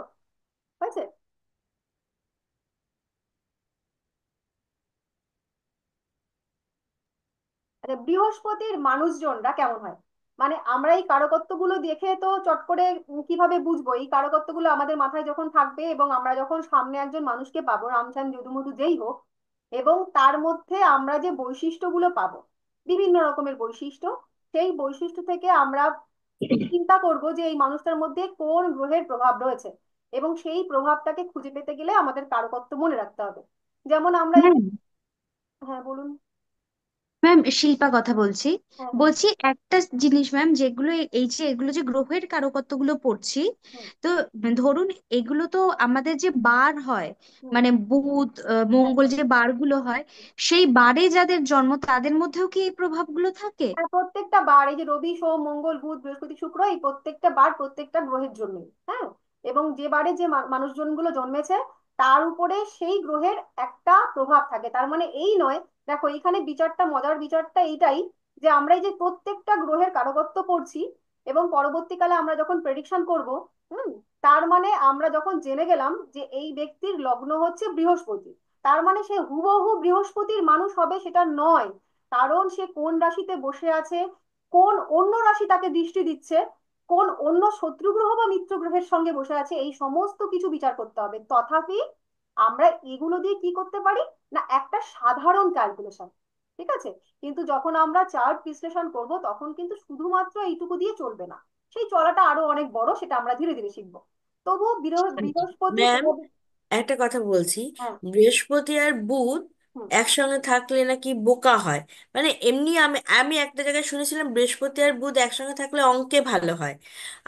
হয়েছে? আচ্ছা, বৃহস্পতির মানুষজনরা কেমন হয়? মানে আমরা এই কারকত্বগুলো দেখে তো চট করে কিভাবে বুঝবো? এই কারকত্বগুলো আমাদের মাথায় যখন থাকবে এবং আমরা যখন সামনে একজন মানুষকে পাবো, রামচান যদুমধু যেই হোক, এবং তার মধ্যে আমরা যে বৈশিষ্ট্যগুলো পাবো, বিভিন্ন রকমের বৈশিষ্ট্য, সেই বৈশিষ্ট্য থেকে আমরা চিন্তা করব যে এই মানুষটার মধ্যে কোন গ্রহের প্রভাব রয়েছে, এবং সেই প্রভাবটাকে খুঁজে পেতে গেলে আমাদের কারকত্ব মনে রাখতে হবে। যেমন আমরা এই যে। ম্যাম হ্যাঁ বলুন। ম্যাম শিল্পা কথা বলছি। হ্যাঁ হ্যাঁ। বলছি একটা জিনিস ম্যাম, যেগুলো এই যে এগুলো যে গ্রহের কারকত্বগুলো পড়ছি, হুম তো ধরুন এগুলো তো আমাদের যে বার হয়, হুম। মানে বুধ মঙ্গল একদম। যে বারগুলো হয়, সেই বারে যাদের জন্ম তাদের মধ্যেও কি এই প্রভাবগুলো থাকে? হ্যাঁ প্রত্যেকটা বার, এই যে রবি সোম মঙ্গল বুধ বৃহস্পতি শুক্র, এই প্রত্যেকটা বার প্রত্যেকটা গ্রহের জন্য। হ্যাঁ। এবং যে বারে যে মানুষজনগুলো জন্মেছে তার উপরে সেই গ্রহের একটা প্রভাব থাকে। তার মানে এই নয়, দেখো এখানে বিচারটা, মজার বিচারটা এইটাই, যে আমরা এই যে প্রত্যেকটা গ্রহের কারকত্ব পড়ছি এবং পরবর্তীকালে আমরা যখন প্রেডিকশন করব, হুম, তার মানে আমরা যখন জেনে গেলাম যে এই ব্যক্তির লগ্ন হচ্ছে বৃহস্পতি, তার মানে সে হুবহু বৃহস্পতির মানুষ হবে সেটা নয়। কারণ সে কোন রাশিতে বসে আছে, কোন অন্য রাশি তাকে দৃষ্টি দিচ্ছে, কোন অন্য শত্রু গ্রহ বা মিত্র গ্রহের সঙ্গে বসে আছে, এই সমস্ত কিছু বিচার করতে হবে। তথাপি আমরা এগুলো দিয়ে কি করতে পারি না, একটা সাধারণ ক্যালকুলেশন, ঠিক আছে? কিন্তু যখন আমরা চার্ট বিশ্লেষণ করব তখন কিন্তু শুধুমাত্র এইটুকু দিয়ে চলবে না, সেই চলাটা আরো অনেক বড়, সেটা আমরা ধীরে ধীরে শিখবো। তবুও বৃহস্পতি ম্যাম একটা কথা বলছি, হ্যাঁ। বৃহস্পতি আর বুধ হুম। একসঙ্গে থাকলে নাকি বোকা হয়। মানে এমনি আমি আমি একটা জায়গায় শুনেছিলাম বৃহস্পতি আর বুধ একসঙ্গে থাকলে অঙ্কে ভালো হয়।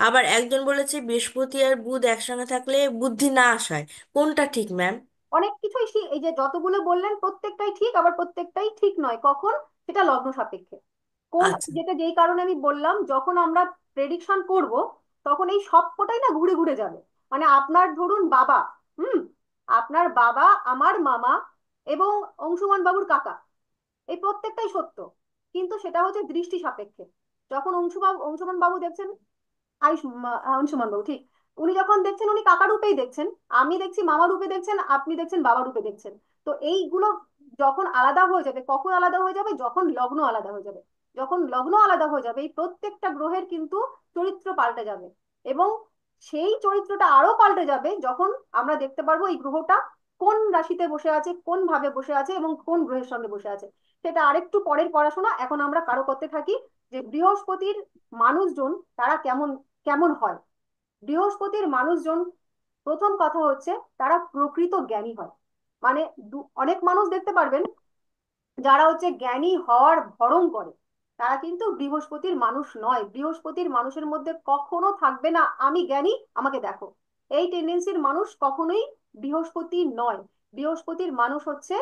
আবার একজন বলেছে বৃহস্পতি আর বুধ একসঙ্গে থাকলে বুদ্ধি নাশ হয়। কোনটা ঠিক ম্যাম? অনেক কিছুই এই যে যতগুলো বললেন প্রত্যেকটাই ঠিক, আবার প্রত্যেকটাই ঠিক নয়। কখন? সেটা লগ্ন সাপেক্ষে। কোন আচ্ছা। যেটা যেই কারণে আমি বললাম, যখন আমরা প্রেডিকশন করব তখন এই সবকটাই না ঘুরে ঘুরে যাবে। মানে আপনার ধরুন বাবা, হুম, আপনার বাবা আমার মামা এবং অংশুমান বাবুর কাকা, এই প্রত্যেকটাই সত্য, কিন্তু সেটা হচ্ছে দৃষ্টি সাপেক্ষে। যখন অংশুমান বাবু দেখছেন, অংশুমান বাবু ঠিক, উনি যখন দেখছেন উনি কাকা রূপেই দেখছেন, আমি দেখছি মামা রূপে দেখছেন, আপনি দেখছেন বাবা রূপে দেখছেন। তো এইগুলো যখন আলাদা হয়ে যাবে, কখন আলাদা হয়ে যাবে? যখন লগ্ন আলাদা হয়ে যাবে। যখন লগ্ন আলাদা হয়ে যাবে এই প্রত্যেকটা গ্রহের কিন্তু চরিত্র পাল্টে যাবে, এবং সেই চরিত্রটা আরো পাল্টে যাবে যখন আমরা দেখতে পারবো এই গ্রহটা কোন রাশিতে বসে আছে, কোন ভাবে বসে আছে এবং কোন গ্রহের সঙ্গে বসে আছে। সেটা আরেকটু পরের পড়াশোনা, এখন আমরা কারো করতে থাকি যে বৃহস্পতির মানুষজন তারা কেমন কেমন হয়। বৃহস্পতির মানুষজন, প্রথম কথা হচ্ছে তারা প্রকৃত জ্ঞানী হয়। মানে অনেক মানুষ দেখতে পারবেন যারা হচ্ছে জ্ঞানী হওয়ার ভরণ করে, তারা কিন্তু বৃহস্পতির মানুষ নয়। বৃহস্পতির মানুষের মধ্যে কখনো থাকবে না আমি জ্ঞানী আমাকে দেখো, এই টেন্ডেন্সির মানুষ কখনোই বৃহস্পতি নয়। বৃহস্পতির মানুষ হচ্ছে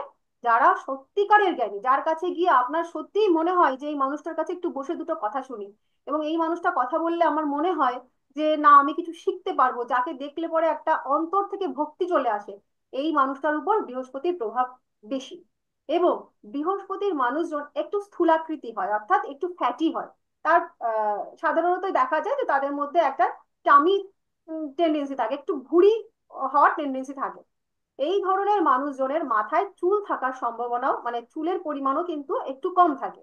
যারা সত্যিকারের জ্ঞানী, যার কাছে গিয়ে আপনার সত্যিই মনে হয় যে এই মানুষটার কাছে একটু বসে দুটো কথা শুনি, এবং এই মানুষটা কথা বললে আমার মনে হয় যে না আমি কিছু শিখতে পারবো, যাকে দেখলে পরে একটা অন্তর থেকে ভক্তি চলে আসে, এই মানুষটার উপর বৃহস্পতির প্রভাব বেশি। এবং বৃহস্পতির মানুষজন একটু স্থূলাকৃতি হয়, অর্থাৎ একটু ফ্যাটি হয়। তার সাধারণত দেখা যায় যে তাদের মধ্যে একটা টামি টেন্ডেন্সি থাকে, একটু ভুঁড়ি হওয়ার টেন্ডেন্সি থাকে। এই ধরনের মানুষজনের মাথায় চুল থাকার সম্ভাবনাও, মানে চুলের পরিমাণও কিন্তু একটু কম থাকে।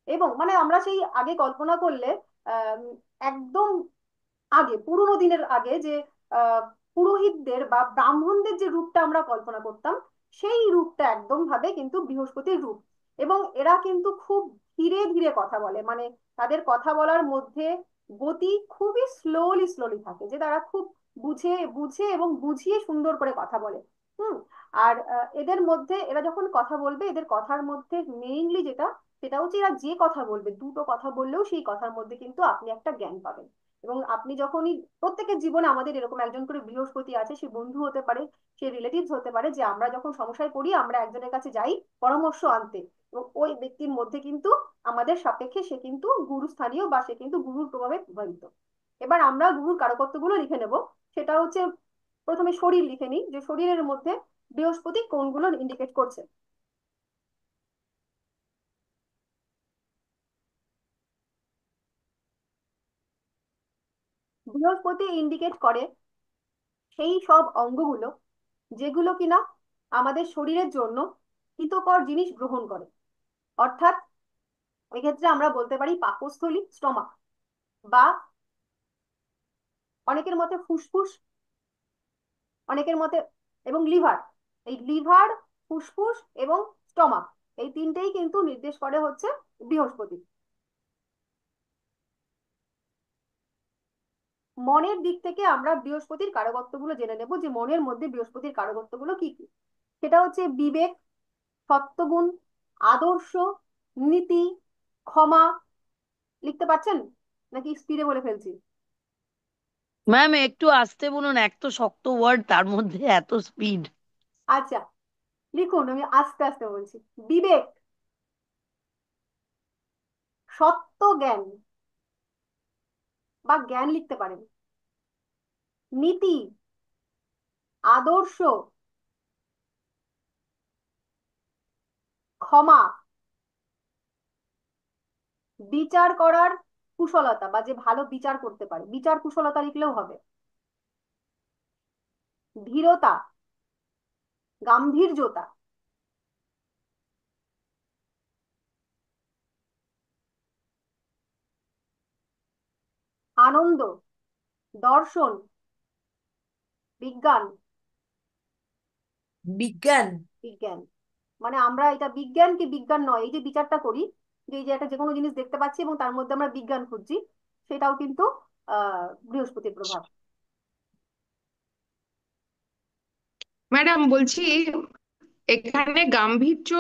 এবং মানে আমরা সেই আগে কল্পনা করলে আহ একদম আগে, পুরোনো দিনের আগে যে আহ পুরোহিতদের বা ব্রাহ্মণদের যে রূপটা আমরা কল্পনা করতাম, সেই রূপটা একদম ভাবে কিন্তু বৃহস্পতির রূপ। এবং এরা কিন্তু খুব ধীরে ধীরে কথা বলে, মানে তাদের কথা বলার মধ্যে গতি খুবই স্লোলি স্লোলি থাকে, যে তারা খুব বুঝে বুঝে এবং বুঝিয়ে সুন্দর করে কথা বলে। হুম। আর এদের মধ্যে এরা যখন কথা বলবে, এদের কথার মধ্যে মেইনলি যেটা, সেটা হচ্ছে এরা যে কথা বলবে, দুটো কথা বললেও সেই কথার মধ্যে কিন্তু আপনি একটা জ্ঞান পাবেন। এবং আপনি যখনই, প্রত্যেকের জীবনে আমাদের এরকম একজন করে বৃহস্পতি আছে, সে বন্ধু হতে পারে, সে রিলেটিভস হতে পারে, যে আমরা যখন সমস্যায় পড়ি আমরা একজনের কাছে যাই পরামর্শ আনতে, এবং ওই ব্যক্তির মধ্যে কিন্তু আমাদের সাপেক্ষে সে কিন্তু গুরুস্থানীয়, বা সে কিন্তু গুরুর প্রভাবে প্রভাবিত। এবার আমরা গুরুর কারকত্বগুলো লিখে নেব। সেটা হচ্ছে, প্রথমে শরীর লিখে নিই, যে শরীরের মধ্যে বৃহস্পতি কোনগুলো ইন্ডিকেট করছে। বৃহস্পতি ইন্ডিকেট করে সেই সব অঙ্গগুলো যেগুলো কিনা আমাদের শরীরের জন্য হিতকর জিনিস গ্রহণ করে। অর্থাৎ এক্ষেত্রে আমরা বলতে পারি পাকস্থলী, স্টমাক, বা অনেকের মতে ফুসফুস, অনেকের মতে, এবং লিভার। এই লিভার, ফুসফুস এবং স্টমাক, এই তিনটেই কিন্তু নির্দেশ করে হচ্ছে বৃহস্পতি। মনের দিক থেকে আমরা বৃহস্পতির কারকত্বগুলো জেনে নেব, যে মনের মধ্যে বৃহস্পতির কারকত্বগুলো কি কি। সেটা হচ্ছে বিবেক, সত্যগুণ, আদর্শ, নীতি, ক্ষমা। লিখতে পারছেন নাকি স্পিডে বলে ফেলছি? ম্যাম একটু আস্তে বলুন, এক তো শক্ত ওয়ার্ড, তার মধ্যে এত স্পিড। আচ্ছা, লিখুন, আমি আস্তে আস্তে বলছি। বিবেক, সত্য জ্ঞান বা জ্ঞান লিখতে পারেন। নীতি, আদর্শ, ক্ষমা, বিচার করার কুশলতা, বা যে ভালো বিচার করতে পারে, বিচার কুশলতা লিখলেও হবে। ধীরতা, গাম্ভীর্যতা, আনন্দ, দর্শন, বিজ্ঞান। বিজ্ঞান। বিজ্ঞান মানে আমরা এটা বিজ্ঞান কি বিজ্ঞান নয়, এই যে বিচারটা করি, যে এই যে একটা যে কোনো জিনিস দেখতে পাচ্ছি এবং তার মধ্যে আমরা বিজ্ঞান খুঁজছি, সেটাও কিন্তু বৃহস্পতির প্রভাব। ম্যাডাম বলছি, এখানে গাম্ভীর্য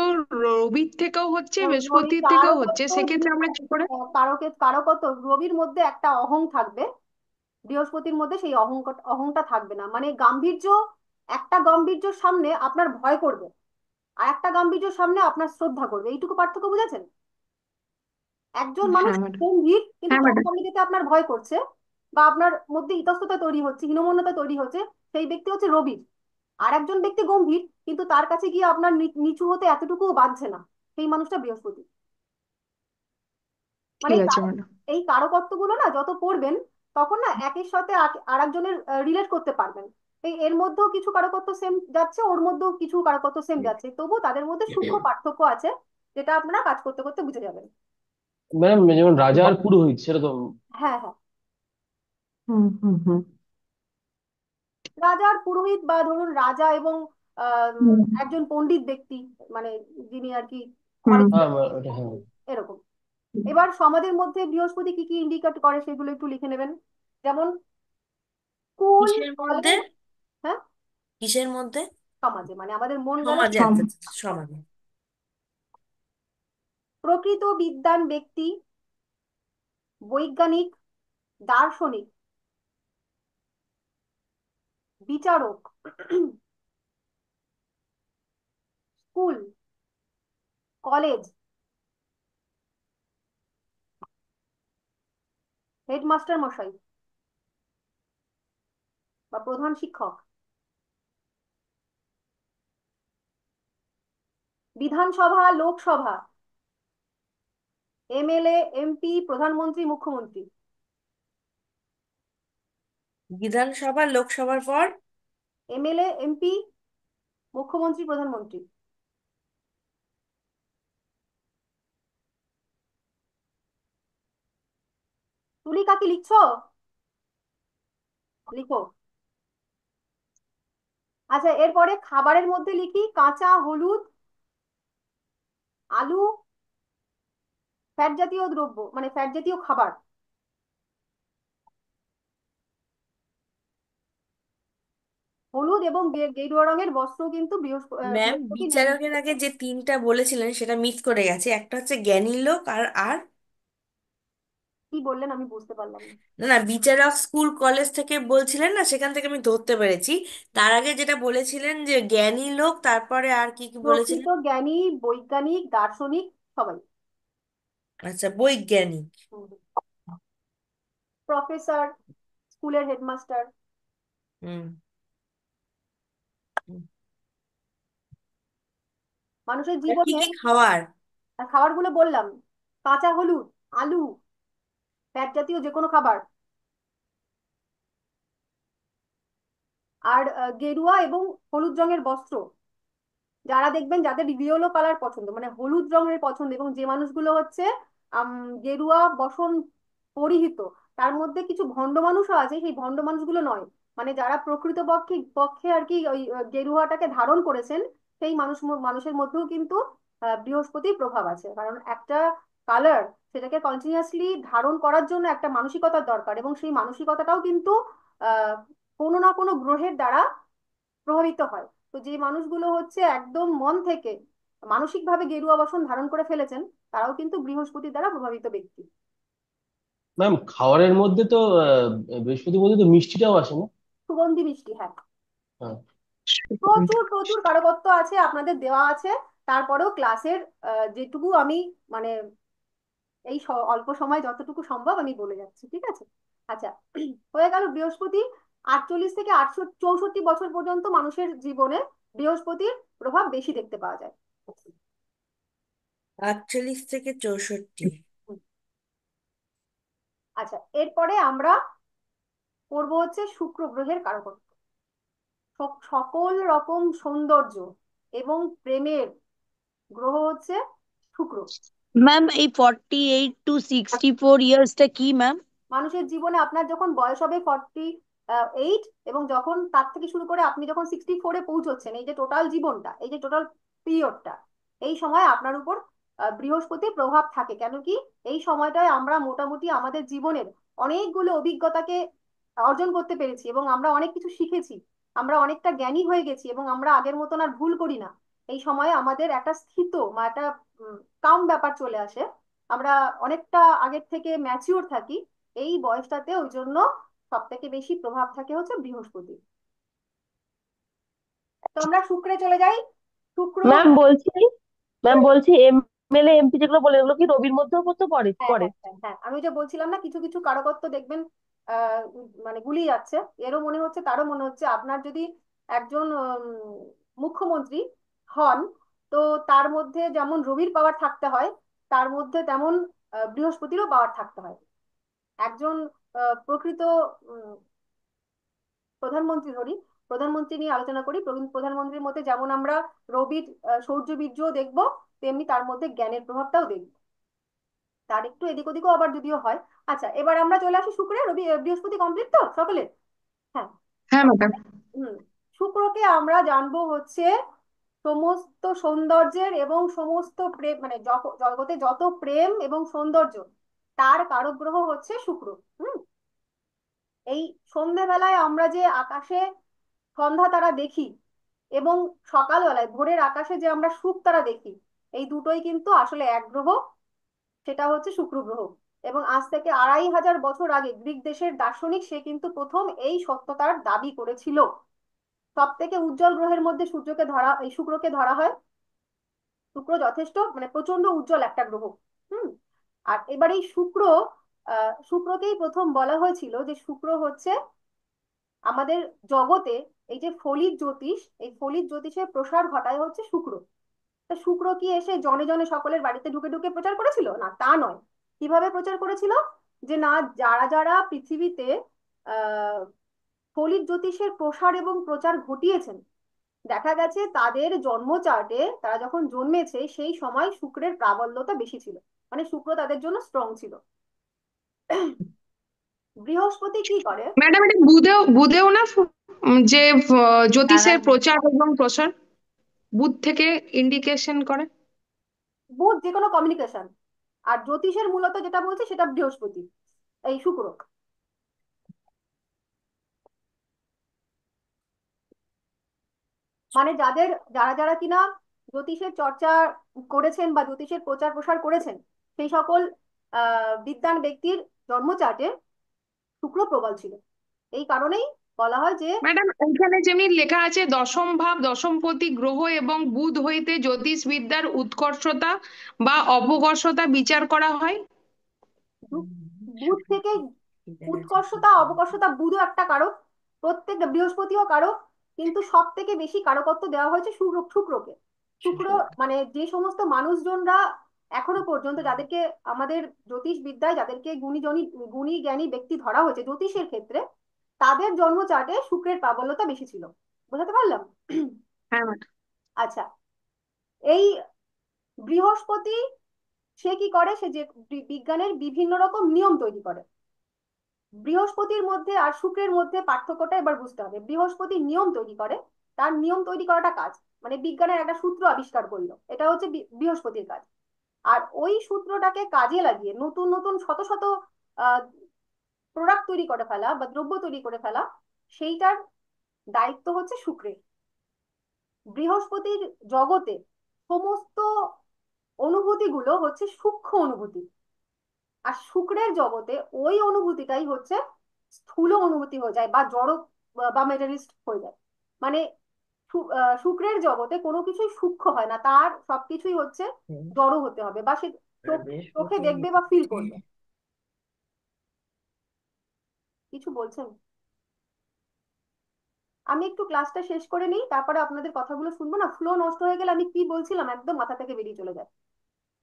রবির থেকেও হচ্ছে, ওই বৃহস্পতির থেকেও হচ্ছে, কারকত্ব, সেক্ষেত্রে আমরা কি করে? কারকত্ব রবির মধ্যে একটা অহং থাকবে, বৃহস্পতির মধ্যে সেই অহংটা থাকবে না। মানে গাম্ভীর্য, একটা গাম্ভীর্যের সামনে আপনার ভয় করবে, আর একটা গাম্ভীর্যের সামনে আপনার শ্রদ্ধা করবে, এইটুকু পার্থক্য বুঝেছেন? একজন মানুষ হ্যাঁ ম্যাডাম। গম্ভীর, কিন্তু হ্যাঁ তার ম্যাডাম। সামনে যেতে আপনার ভয় করছে, বা আপনার মধ্যে ইতস্ততা তৈরি হচ্ছে, হীনমন্যতা তৈরি হচ্ছে, সেই ব্যক্তি হচ্ছে রবি। আর একজন ব্যক্তি গম্ভীর, কিন্তু তার কাছে গিয়ে আপনার নিচু হতে এতটুকুও বাঁধছে না, সেই মানুষটা বৃহস্পতি। মানে ঠিক আছে ম্যাডাম। এই কারকত্বগুলো না যত পড়বেন, তখন না একের সাথে আরেকজনের রিলেট করতে পারবেন। এর মধ্যেও কিছু কারকত্ব সেম যাচ্ছে, ওর মধ্যেও কিছু কারকত্ব সেম যাচ্ছে, তবু তাদের মধ্যে সূক্ষ্ম পার্থক্য আছে, যেটা আপনারা কাজ করতে করতে বুঝে যাবেন। ম্যাডাম যেমন রাজা আর পুরোহিত সেরকম। হ্যাঁ, হ্যাঁ। হুম হুম হুম রাজার পুরোহিত, বা ধরুন রাজা এবং হুম একজন পণ্ডিত ব্যক্তি, মানে যিনি আর কি হুম। অনেক হ্যাঁ ওটা হ্যাঁ। এরকম। এবার সমাজের মধ্যে বৃহস্পতি কি কি ইন্ডিকেট করে সেগুলো একটু লিখে নেবেন। যেমন স্কুল, কিসের মধ্যে? কলেজ। হ্যাঁ, কিসের মধ্যে? সমাজে মানে আমাদের মন গেল সমাজে, সম। আচ্ছা আচ্ছা, আচ্ছা, সমাজে। প্রকৃত বিদ্বান ব্যক্তি, বৈজ্ঞানিক, দার্শনিক, বিচারক, স্কুল, কলেজ, হেডমাস্টার মশাই বা প্রধান শিক্ষক, বিধানসভা, লোকসভা, এমএলএ, এমপি, প্রধানমন্ত্রী, মুখ্যমন্ত্রী। বিধানসভা, লোকসভার পর? এমএলএ, এমপি, মুখ্যমন্ত্রী, প্রধানমন্ত্রী। তুলি কাকি লিখছো? লিখো। আচ্ছা, এরপরে খাবারের মধ্যে লিখি কাঁচা হলুদ, আলু, ফ্যাট জাতীয় দ্রব্য, মানে ফ্যাট জাতীয় খাবার। হলুদ এবং গেরুয়া রঙের বস্ত্র কিন্তু ম্যাম, বৃহস্পতি নেই। বিচারকের আগে যে তিনটা বলেছিলেন সেটা মিস করে গেছে। একটা হচ্ছে জ্ঞানী লোক, আর আর কি বললেন আমি বুঝতে পারলাম না। না না, বিচারক স্কুল কলেজ থেকে বলছিলেন না, সেখান থেকে আমি ধরতে পেরেছি। তার আগে যেটা বলেছিলেন যে জ্ঞানী লোক, তারপরে আর কি কি প্রকৃত বলেছিলেন? জ্ঞানী, বৈজ্ঞানিক, দার্শনিক, সবাই। আচ্ছা, বৈজ্ঞানিক। প্রফেসর, স্কুলের হেডমাস্টার। হুম হুম। মানুষের আর কি জীবনে কি খাওয়ার? খাবারগুলো বললাম, কাঁচা হলুদ, আলু, ফ্যাট জাতীয় যে কোনো খাবার, আর গেরুয়া এবং হলুদ রঙের বস্ত্র। যারা দেখবেন যাদের ইয়েলো কালার পছন্দ, মানে হলুদ রঙের পছন্দ, এবং যে মানুষগুলো হচ্ছে গেরুয়া বসন পরিহিত, তার মধ্যে কিছু ভণ্ড মানুষও আছে, সেই ভণ্ড মানুষগুলো নয়, মানে যারা প্রকৃত পক্ষে পক্ষে আর কি ওই গেরুয়াটাকে ধারণ করেছেন, সেই মানুষের মধ্যেও কিন্তু বৃহস্পতির প্রভাব আছে। কারণ একটা কালার, সেটাকে কন্টিনিউয়াসলি ধারণ করার জন্য একটা মানসিকতার দরকার, এবং সেই মানসিকতাটাও কিন্তু আহ কোনো না কোনো গ্রহের দ্বারা প্রভাবিত হয়। তো যে মানুষগুলো হচ্ছে একদম মন থেকে মানসিকভাবে গেরুয়া বসন ধারণ করে ফেলেছেন, তারাও কিন্তু বৃহস্পতির দ্বারা প্রভাবিত ব্যক্তি। ম্যাম, খাবারের মধ্যে তো বৃহস্পতির মধ্যে তো মিষ্টিটাও আসে না? সুগন্ধি মিষ্টি, হ্যাঁ। হ্যাঁ। প্রচুর প্রচুর কারকত্ব আছে, আপনাদের দেওয়া আছে। তারপরেও ক্লাসের যেটুকু আমি, মানে এই অল্প সময় যতটুকু সম্ভব আমি বলে যাচ্ছি, ঠিক আছে? আচ্ছা, হয়ে গেল বৃহস্পতি। 48 থেকে 64 বছর পর্যন্ত মানুষের জীবনে বৃহস্পতির প্রভাব বেশি দেখতে পাওয়া যায়। 48 থেকে 64। হুম। আচ্ছা, এরপরে আমরা পড়বো হচ্ছে শুক্র গ্রহের কারকত্ব। সকল রকম সৌন্দর্য এবং প্রেমের গ্রহ হচ্ছে শুক্র। ম্যাম, এই 48 to 64 ইয়ার্সটা কি ম্যাম? মানুষের জীবনে আপনার যখন বয়স হবে 48, এবং যখন তার থেকে শুরু করে আপনি যখন 64-এ পৌঁছচ্ছেন, এই যে টোটাল জীবনটা, এই যে টোটাল পিরিয়ডটা, এই সময় আপনার উপর বৃহস্পতির প্রভাব থাকে। কেন কি, এই সময়টায় আমরা মোটামুটি আমাদের জীবনের অনেকগুলো অভিজ্ঞতাকে অর্জন করতে পেরেছি, এবং আমরা অনেক কিছু শিখেছি, আমরা অনেকটা জ্ঞানী হয়ে গেছি, এবং আমরা আগের মতন আর ভুল করি না। এই সময়ে আমাদের একটা স্থিত বা একটা কাম ব্যাপার চলে আসে, আমরা অনেকটা আগের থেকে ম্যাচিওর থাকি। এই বয়সটাতে ওই জন্য সব থেকে বেশি প্রভাব থাকে হচ্ছে বৃহস্পতি। তো আমরা শুক্রে চলে যাই। শুক্র, ম্যাম বলছি ম্যাম বলুন। বলছি এমএলএ এমপি যেগুলো বলে এগুলো কি রবির মধ্যেও পড়তে পড়ে হ্যাঁ পড়ে? হ্যাঁ হ্যাঁ হ্যাঁ, আমি যে বলছিলাম না, কিছু কিছু কারকত্ব দেখবেন মানে গুলিয়ে যাচ্ছে, এরও মনে হচ্ছে, তারও মনে হচ্ছে। আপনার যদি একজন মুখ্যমন্ত্রী হন, তো তার মধ্যে যেমন রবির পাওয়ার থাকতে হয়, তার মধ্যে তেমন বৃহস্পতিরও পাওয়ার থাকতে হয়। একজন প্রকৃত উম, প্রধানমন্ত্রী ধরি, প্রধানমন্ত্রী নিয়ে আলোচনা করি, প্রধানমন্ত্রীর মধ্যে যেমন আমরা রবির শৌর্যবীর্যও দেখবো, তেমনি তার মধ্যে জ্ঞানের প্রভাবটাও দেখবো। তার একটু এদিক ওদিকও আবার যদিও হয়। আচ্ছা, এবার আমরা চলে আসি শুক্রে। রবি বৃহস্পতি কমপ্লিট তো সকলে? হ্যাঁ। হ্যাঁ ম্যাডাম। হুম। শুক্রকে আমরা জানবো হচ্ছে সমস্ত সৌন্দর্যের এবং সমস্ত প্রেম, মানে জগতে যত প্রেম এবং সৌন্দর্য, তার কারক গ্রহ হচ্ছে শুক্র। হুম। এই সন্ধ্যেবেলায় আমরা যে আকাশে সন্ধ্যা তারা দেখি, এবং সকালবেলায় ভোরের আকাশে যে আমরা শুক তারা দেখি, এই দুটোই কিন্তু আসলে এক গ্রহ, সেটা হচ্ছে শুক্র গ্রহ। এবং আজ থেকে 2500 বছর আগে গ্রিক দেশের দার্শনিক, সে কিন্তু প্রথম এই সত্যতার দাবি করেছিল। সব থেকে উজ্জ্বল গ্রহের মধ্যে এই শুক্রকে ধরা হয়। শুক্র যথেষ্ট, মানে প্রচন্ড উজ্জ্বল একটা গ্রহ। হুম। আর এবার এই শুক্রকেই প্রথম বলা হয়েছিল যে শুক্র হচ্ছে আমাদের জগতে এই যে ফলিত জ্যোতিষ, এই ফলিত জ্যোতিষের প্রসার ঘটায় হচ্ছে শুক্র। তা শুক্র কি এসে জনে জনে সকলের বাড়িতে ঢুকে ঢুকে প্রচার করেছিল? না, তা নয়। কিভাবে প্রচার করেছিল? যে না, যারা যারা পৃথিবীতে আহ ফলিত জ্যোতিষের প্রসার এবং প্রচার ঘটিয়েছেন, দেখা গেছে তাদের জন্ম চার্টে তারা যখন জন্মেছে সেই সময় শুক্রের প্রাবল্যতা বেশি ছিল, মানে শুক্র তাদের জন্য স্ট্রং ছিল। বৃহস্পতি কি করে? ম্যাডাম এটা বুধেও বুধেও না যে জ্যোতিষের তারা প্রচার এবং প্রসার বুধ থেকে ইন্ডিকেশন করে। বুধ যে কোনো কমিউনিকেশন, আর জ্যোতিষের মূলত যেটা বলছি সেটা বৃহস্পতি, এই শুক্র। মানে যারা যারা কিনা জ্যোতিষের চর্চা করেছেন বা জ্যোতিষের প্রচার প্রসার করেছেন, সেই সকল বিদ্বান ব্যক্তির জন্মচার্টে শুক্র প্রবল ছিল। এই কারণেই বলা হয় যে ম্যাডাম এখানে যেমনি লেখা আছে দশম ভাব দশমপতি গ্রহ এবং বুধ হইতে জ্যোতিষ বিদ্যার উৎকর্ষতা বা অপকর্ষতা বিচার করা হয়। বুধ থেকে উৎকর্ষতা অবকর্ষতা, বুধও একটা কারক, প্রত্যেকটা বৃহস্পতিও কারক, কিন্তু সব থেকে বেশি কারকত্ব দেওয়া হয়েছে শুক্রকে। শুক্র মানে যে সমস্ত মানুষজনরা এখনো পর্যন্ত, যাদেরকে আমাদের জ্যোতিষ বিদ্যায় যাদেরকে গুণী জ্ঞানী ব্যক্তি ধরা হয়েছে জ্যোতিষের ক্ষেত্রে, তাদের জন্ম চার্টে শুক্রের প্রাবল্যতা বেশি ছিল। বোঝাতে পারলাম? হ্যাঁ ম্যাডাম। আচ্ছা, এই বৃহস্পতি সে কি করে? সে যে বিজ্ঞানের বিভিন্ন রকম নিয়ম তৈরি করে। বৃহস্পতির মধ্যে আর শুক্রের মধ্যে পার্থক্যটা এবার বুঝতে হবে। বৃহস্পতি নিয়ম তৈরি করে, তার নিয়ম তৈরি করাটা কাজ, মানে বিজ্ঞানের একটা সূত্র আবিষ্কার করলো, এটা হচ্ছে বৃহস্পতির কাজ। আর ওই সূত্রটাকে কাজে লাগিয়ে নতুন নতুন শত শত প্রোডাক্ট তৈরি করে ফেলা বা দ্রব্য তৈরি করে ফেলা, সেইটার দায়িত্ব হচ্ছে শুক্রের। বৃহস্পতির জগতে সমস্ত অনুভূতিগুলো হচ্ছে সূক্ষ্ম অনুভূতি, আর শুক্রের জগতে ওই অনুভূতিটাই হচ্ছে স্থূল অনুভূতি হয়ে যায় বা জড় বা মেটারিস্ট হয়ে যায়। মানে শুক্রের জগতে কোনো কিছুই সূক্ষ্ম হয় না, তার সবকিছুই হচ্ছে জড় হতে হবে, বা সে চোখে দেখবে বা ফিল করবে। কিছু বলছেন? আমি একটু ক্লাসটা শেষ করে নিই, তারপরে আপনাদের কথাগুলো শুনবো, না ফ্লো নষ্ট হয়ে গেলে আমি কি বলছিলাম একদম মাথা থেকে বেরিয়ে চলে যায়।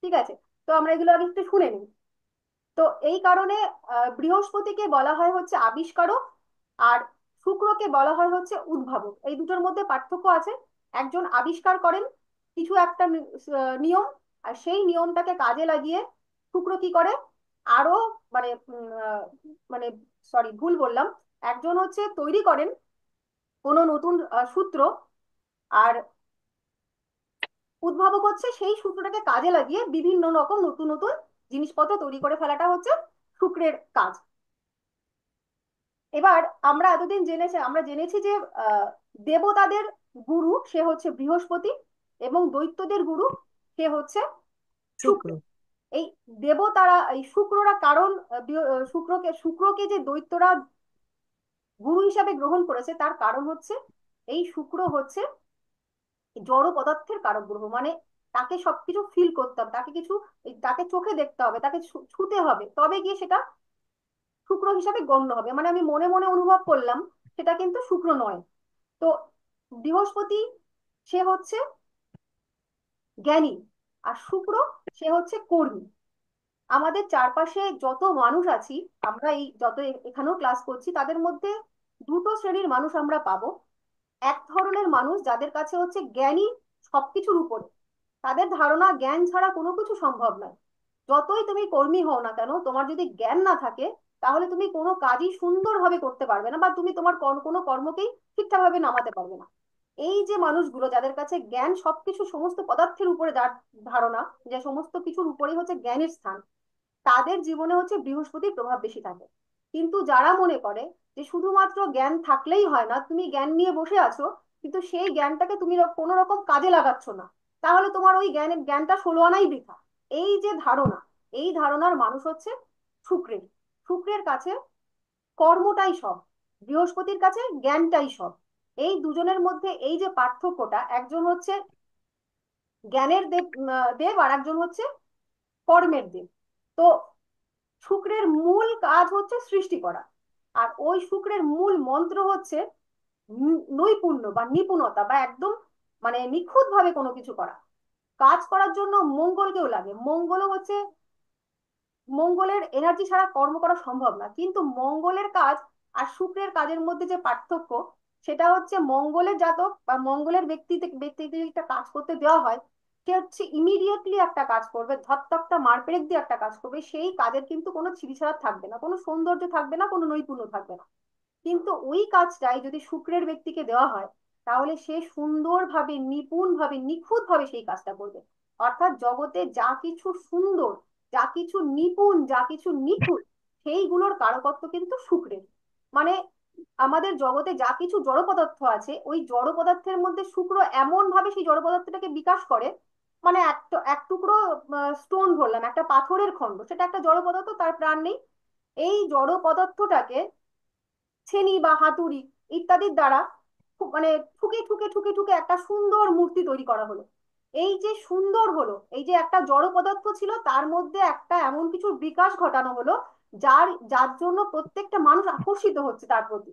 ঠিক আছে, তো আমরা এগুলো আগে একটু শুনে নিই। তো এই কারণে বৃহস্পতিকে বলা হয় হচ্ছে আবিষ্কারক, আর শুক্রকে বলা হয় হচ্ছে উদ্ভাবক। এই দুটোর মধ্যে পার্থক্য আছে। একজন আবিষ্কার করেন কিছু একটা নিয়ম, আর সেই নিয়মটাকে কাজে লাগিয়ে শুক্র কি করে? আরো মানে মানে সরি, ভুল বললাম। একজন হচ্ছে তৈরি করেন কোনো নতুন সূত্র, আর উদ্ভাবক হচ্ছে সেই সূত্রটাকে কাজে লাগিয়ে বিভিন্ন রকম নতুন নতুন জিনিসপত্র তৈরি করে ফেলাটা হচ্ছে শুক্রের কাজ। এবার আমরা জেনেছি যে দেবতাদের গুরু সে হচ্ছে বৃহস্পতি, এবং দৈত্যদের গুরু সে হচ্ছে শুক্র। শুক্র। এই দেবতারা, এই শুক্ররা কারণ শুক্রকে যে দৈত্যরা গুরু হিসাবে গ্রহণ করেছে, তার কারণ হচ্ছে এই শুক্র হচ্ছে জড় পদার্থের কারক গ্রহ। মানে তাকে সবকিছু ফিল করতে হবে, তাকে চোখে দেখতে হবে, তাকে ছুতে হবে, তবে গিয়ে সেটা শুক্র হিসাবে গণ্য হবে। মানে আমি মনে মনে অনুভব করলাম, সেটা কিন্তু শুক্র নয়। তো বৃহস্পতি সে হচ্ছে জ্ঞানী, আর শুক্র সে হচ্ছে কর্মী। আমাদের চারপাশে যত মানুষ আছি, আমরা এই যত এখানেও ক্লাস করছি, তাদের মধ্যে দুটো শ্রেণীর মানুষ আমরা পাবো। এক ধরনের মানুষ যাদের কাছে হচ্ছে জ্ঞানী সবকিছুর উপরে, তাদের ধারণা জ্ঞান ছাড়া কোনো কিছু সম্ভব নয়। যতই তুমি কর্মী হও না কেন, তোমার যদি জ্ঞান না থাকে, তাহলে তুমি কোনো কাজই সুন্দরভাবে করতে পারবে না, বা তুমি তোমার কোনো কর্মকেই ঠিকঠাক ভাবে নামাতে পারবে না। এই যে মানুষগুলো যাদের কাছে জ্ঞান সবকিছু, সমস্ত পদার্থের উপরে যার ধারণা যে সমস্ত কিছুর উপরেই হচ্ছে জ্ঞানের স্থান, তাদের জীবনে হচ্ছে বৃহস্পতির প্রভাব বেশি থাকে। কিন্তু যারা মনে করে যে শুধুমাত্র জ্ঞান থাকলেই হয় না, তুমি জ্ঞান নিয়ে বসে আছো কিন্তু সেই জ্ঞানটাকে তুমি কোনো রকম কাজে লাগাচ্ছ না, তাহলে তোমার ওই জ্ঞানটা 16 আনাই বৃথা। এই যে ধারণা, এই ধারণার মানুষ হচ্ছে শুক্রের। শুক্রের কাছে কর্মটাই সব, বৃহস্পতির কাছে জ্ঞানটাই সব। এই দুজনের মধ্যে এই যে পার্থক্যটা, একজন হচ্ছে জ্ঞানের দেব আর একজন হচ্ছে কর্মের দেব। তো শুক্রের মূল কাজ হচ্ছে সৃষ্টি করা, আর ওই শুক্রের মূল মন্ত্র হচ্ছে নৈপুণ্য বা নিপুণতা, বা একদম মানে নিখুঁত ভাবে কোনো কিছু করা। কাজ করার জন্য মঙ্গলকেও লাগে। মঙ্গলও হচ্ছে, মঙ্গলের এনার্জি ছাড়া কর্ম করা সম্ভব না। কিন্তু মঙ্গলের কাজ আর শুক্রের কাজের মধ্যে যে পার্থক্য, সেটা হচ্ছে মঙ্গলের জাতক বা মঙ্গলের ব্যক্তিকে যদি একটা কাজ করতে দেওয়া হয়, সে হচ্ছে ইমিডিয়েটলি একটা কাজ করবে, ধত্তকটা মারপেরেক দিয়ে একটা কাজ করবে। সেই কাজের কিন্তু কোনো ছিঁড়িছাড়া থাকবে না, কোনো সৌন্দর্য থাকবে না, কোনো নৈপুণ্য থাকবে না। কিন্তু ওই কাজটাই যদি শুক্রের ব্যক্তিকে দেওয়া হয়, তাহলে সে সুন্দরভাবে, নিপুণভাবে, নিখুঁতভাবে সেই কাজটা করবে। অর্থাৎ জগতে যা কিছু সুন্দর, যা কিছু নিপুণ, যা কিছু নিখুঁত, সেইগুলোর কারকত্ব কিন্তু শুক্রের। মানে আমাদের জগতে যা কিছু জড় পদার্থ আছে, ওই জড় পদার্থের মধ্যে শুক্র এমন ভাবে সেই জড় পদার্থটাকে বিকাশ করে, মানে এক টুকরো স্টোন ধরলাম, একটা পাথরের খণ্ড, সেটা একটা জড় পদার্থ, তার প্রাণ নেই। এই জড় পদার্থটাকে ছেনি বা হাতুড়ি ইত্যাদির দ্বারা মানে ঠুকে ঠুকে ঠুকে ঠুকে একটা সুন্দর মূর্তি তৈরি করা হলো। এই যে সুন্দর হলো, এই যে একটা জড় পদার্থ ছিল, তার মধ্যে একটা এমন কিছু বিকাশ ঘটানো হলো, যার যার জন্য প্রত্যেকটা মানুষ আকর্ষিত হচ্ছে তার প্রতি।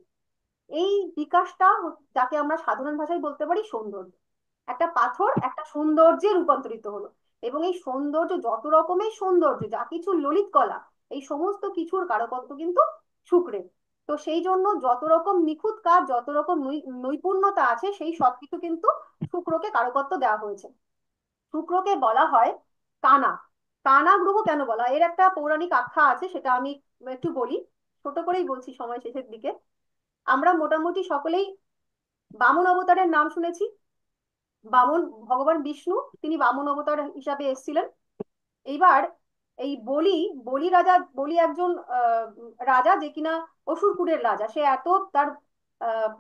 এই বিকাশটা যাকে আমরা সাধারণ ভাষায় বলতে পারি সৌন্দর্য। একটা পাথর একটা সৌন্দর্যে রূপান্তরিত হলো। এবং এই সৌন্দর্য, যত রকমের সৌন্দর্য, যা কিছু ললিত কলা, এই সমস্ত কিছুর কারকত্ব কিন্তু শুক্রের। তো সেই জন্য যত রকম নিখুঁত কাজ, যত রকম নৈপুণ্যতা আছে, সেই সবকিছু কিন্তু শুক্রকে কারকত্ব দেওয়া হয়েছে। শুক্রকে বলা হয় কানা। কানা গ্রহ কেন বলা হয়, এর একটা পৌরাণিক আখ্যা আছে, সেটা আমি একটু বলি, ছোট করেই বলছি সময় শেষের দিকে। আমরা মোটামুটি সকলেই বামন অবতারের নাম শুনেছি। বামন ভগবান বিষ্ণু, তিনি বামন অবতার হিসাবে এসেছিলেন। এইবার এই বলি, বলি রাজা, বলি একজন রাজা, যে কিনা অসুরকুলের রাজা। সে এত তার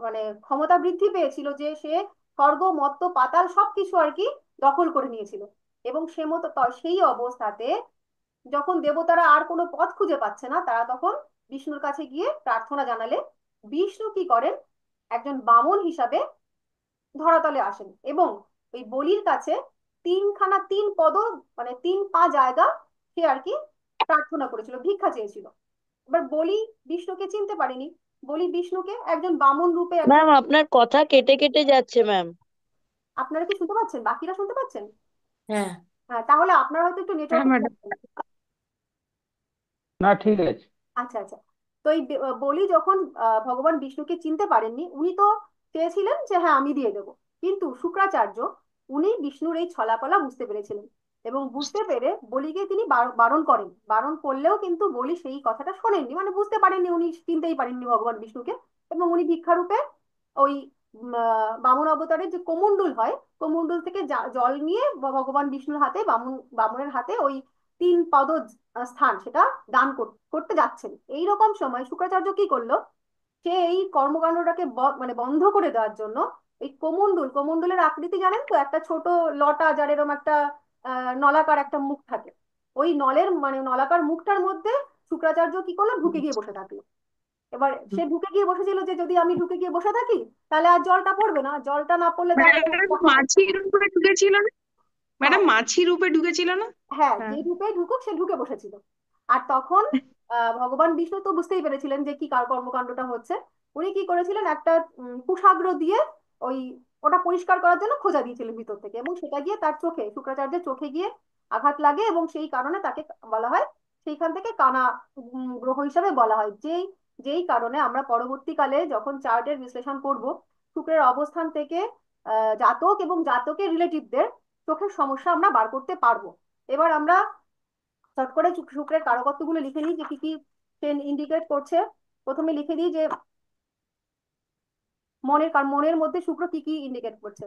মানে ক্ষমতা বৃদ্ধি পেয়েছিল যে সে স্বর্গ, মর্ত, পাতাল সবকিছু আর কি দখল করে নিয়েছিল। এবং সে মতো সেই অবস্থাতে যখন দেবতারা আর কোনো পথ খুঁজে পাচ্ছে না, তারা তখন বিষ্ণুর কাছে গিয়ে প্রার্থনা জানালে বিষ্ণু কি করেন, একজন বামন হিসাবে ধরাতলে আসেন এবং ওই বলির কাছে তিনখানা, তিন পদ, মানে তিন পা জায়গা সে আর কি প্রার্থনা করেছিল, ভিক্ষা চেয়েছিল। এবার বলি বিষ্ণুকে চিনতে পারেনি। বলি বিষ্ণুকে একজন বামন রূপে একজন, ম্যাম আপনার কথা কেটে কেটে যাচ্ছে ম্যাম। আপনারা কি শুনতে পাচ্ছেন? বাকিরা শুনতে পাচ্ছেন? হ্যাঁ। হ্যাঁ, তাহলে আপনারা হয়তো একটু হ্যাঁ নেটওয়ার্ক। ম্যাডাম। না ঠিক আছে। আচ্ছা আচ্ছা। তো এই বলি যখন ভগবান বিষ্ণুকে চিনতে পারেননি, উনি তো চেয়েছিলেন যে হ্যাঁ আমি দিয়ে দেবো। কিন্তু শুক্রাচার্য, উনি বিষ্ণুর এই ছলাকলা বুঝতে পেরেছিলেন এবং বুঝতে পেরে বলিকে তিনি বারণ করেন। বারণ করলেও কিন্তু বলি সেই কথাটা শোনেননি, মানে বুঝতে পারেননি, উনি চিনতেই পারেননি ভগবান বিষ্ণুকে। এবং উনি ভিক্ষারূপে ওই বামন অবতারের যে কোমণ্ডুল হয়, কোমণ্ডুল থেকে জল নিয়ে ভগবান বিষ্ণুর হাতে, বামনের হাতে ওই তিন পদ স্থান সেটা দান করতে যাচ্ছেন। এইরকম সময় শুক্রাচার্য কি করলো, সে এই কর্মকাণ্ডটাকে মানে বন্ধ করে দেওয়ার জন্য এই কমণ্ডলের আকৃতি জানেন তো, একটা ছোট লটা, যার এরকম একটা নলাকার একটা মুখ থাকে, ওই নলের মানে নলাকার মুখটার মধ্যে শুক্রাচার্য কি করলো, ঢুকে গিয়ে বসে থাকলো। এবার সে ঢুকে গিয়ে বসেছিল যে যদি আমি ঢুকে গিয়ে বসে থাকি, তাহলে আর জলটা পড়বে না, জলটা না পড়লে তাহলে ম্যাডাম মাছির উপরে ঢুকেছিল না? হ্যাঁ ম্যাডাম মাছি রূপে ঢুকেছিল না? হ্যাঁ, যে হ্যাঁ। রূপে ঢুকুক সে ঢুকে বসেছিল। আর তখন ভগবান বিষ্ণু তো বুঝতেই পেরেছিলেন যে কি কার কর্মকাণ্ডটা হচ্ছে। উনি কি করেছিলেন, একটা কুশাগ্র দিয়ে ওই ওটা পরিষ্কার করার জন্য খোঁজা দিয়েছিলেন ভিতর থেকে, এবং সেটা গিয়ে তার চোখে, শুক্রাচার্যের চোখে গিয়ে আঘাত লাগে, এবং সেই কারণে তাকে বলা হয়, সেইখান থেকে কানা গ্রহ হিসাবে বলা হয়। যেই যেই কারণে আমরা পরবর্তীকালে যখন চার্টের বিশ্লেষণ করব, শুক্রের অবস্থান থেকে জাতক এবং জাতকের রিলেটিভদের চোখের সমস্যা আমরা বার করতে পারবো। এবার আমরা চট করে শুক্রের কারকত্বগুলো লিখে নিই যে কি কি সে ইন্ডিকেট করছে। প্রথমে লিখে দিই যে মনের মধ্যে শুক্র কি কি ইন্ডিকেট করছে।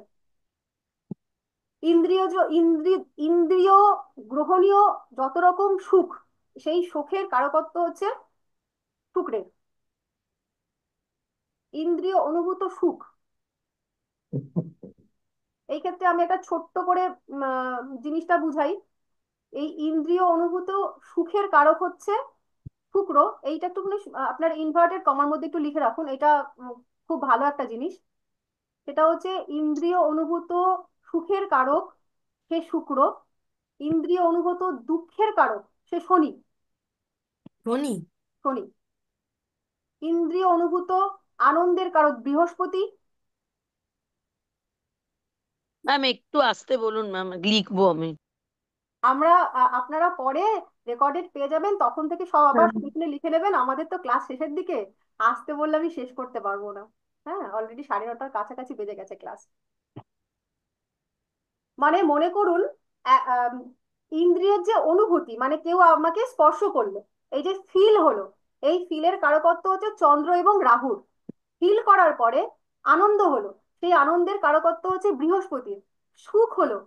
ইন্দ্রিয় গ্রহণীয় যত রকম সুখ, সেই সুখের কারকত্ব হচ্ছে শুক্রের। ইন্দ্রিয় অনুভূত সুখ, এই ক্ষেত্রে আমি একটা ছোট্ট করে জিনিসটা বুঝাই। এই ইন্দ্রিয় অনুভূত সুখের কারক হচ্ছে শুক্র। এইটা একটুখানি আপনার ইনভার্টেড কমার মধ্যে একটু লিখে রাখুন, এটা খুব ভালো একটা জিনিস। সেটা হচ্ছে ইন্দ্রিয় অনুভূত সুখের কারক সে শুক্র, ইন্দ্রিয় অনুভূত দুঃখের কারক সে শনি। শনি। শনি। ইন্দ্রিয় অনুভূত আনন্দের কারক বৃহস্পতি। ম্যাম একটু আসতে বলুন ম্যাম, লিখবো আমি। আমরা আপনারা পরে রেকর্ডেড পেয়ে যাবেন, তখন থেকে সব আবার হ্যাঁ, লিখলে লিখে নেবেন। আমাদের তো ক্লাস শেষের দিকে, আসতে বললে আমি শেষ করতে পারবো না। হ্যাঁ, অলরেডি 9:30-র কাছাকাছি বেজে গেছে ক্লাস। মানে মনে করুন, ইন্দ্রিয়ের যে অনুভূতি, মানে কেউ আমাকে স্পর্শ করলো, এই যে ফিল হলো, এই ফিলের কারকত্ব হচ্ছে চন্দ্র এবং রাহুর। ফিল করার পরে আনন্দ হলো, সেই আনন্দের কারকত্ব হচ্ছে বৃহস্পতির। সুখ হলো,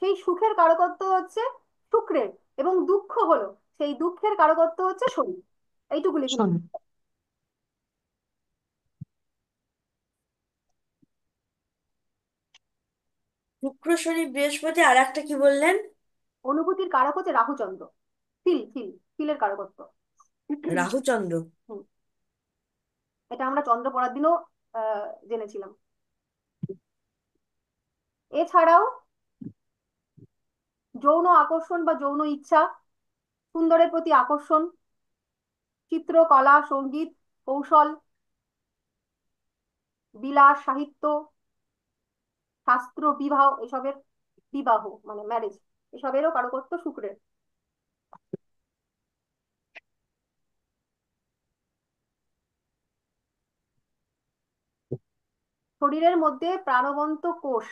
সেই সুখের কারকত্ব হচ্ছে শুক্রের। এবং দুঃখ হলো, সেই দুঃখের কারকত্ব হচ্ছে শনি। এইটুকু লিখে শোনো। নিন। শুক্র শনি বৃহস্পতি, আর একটা কি বললেন? অনুভূতির কারক হচ্ছে রাহু চন্দ্র। ফিল ফিল ফিলের কারকত্ব। রাহু চন্দ্র। হুম, এটা আমরা চন্দ্র পড়ার দিনও জেনেছিলাম। এছাড়াও যৌন আকর্ষণ বা যৌন ইচ্ছা, সুন্দরের প্রতি আকর্ষণ, চিত্র, কলা, সঙ্গীত, কৌশল, বিলাস, সাহিত্য, শাস্ত্র, বিবাহ, এসবের, বিবাহ মানে ম্যারেজ, এসবেরও কারকত্ব শুক্রের। শরীরের মধ্যে প্রাণবন্ত কোষ,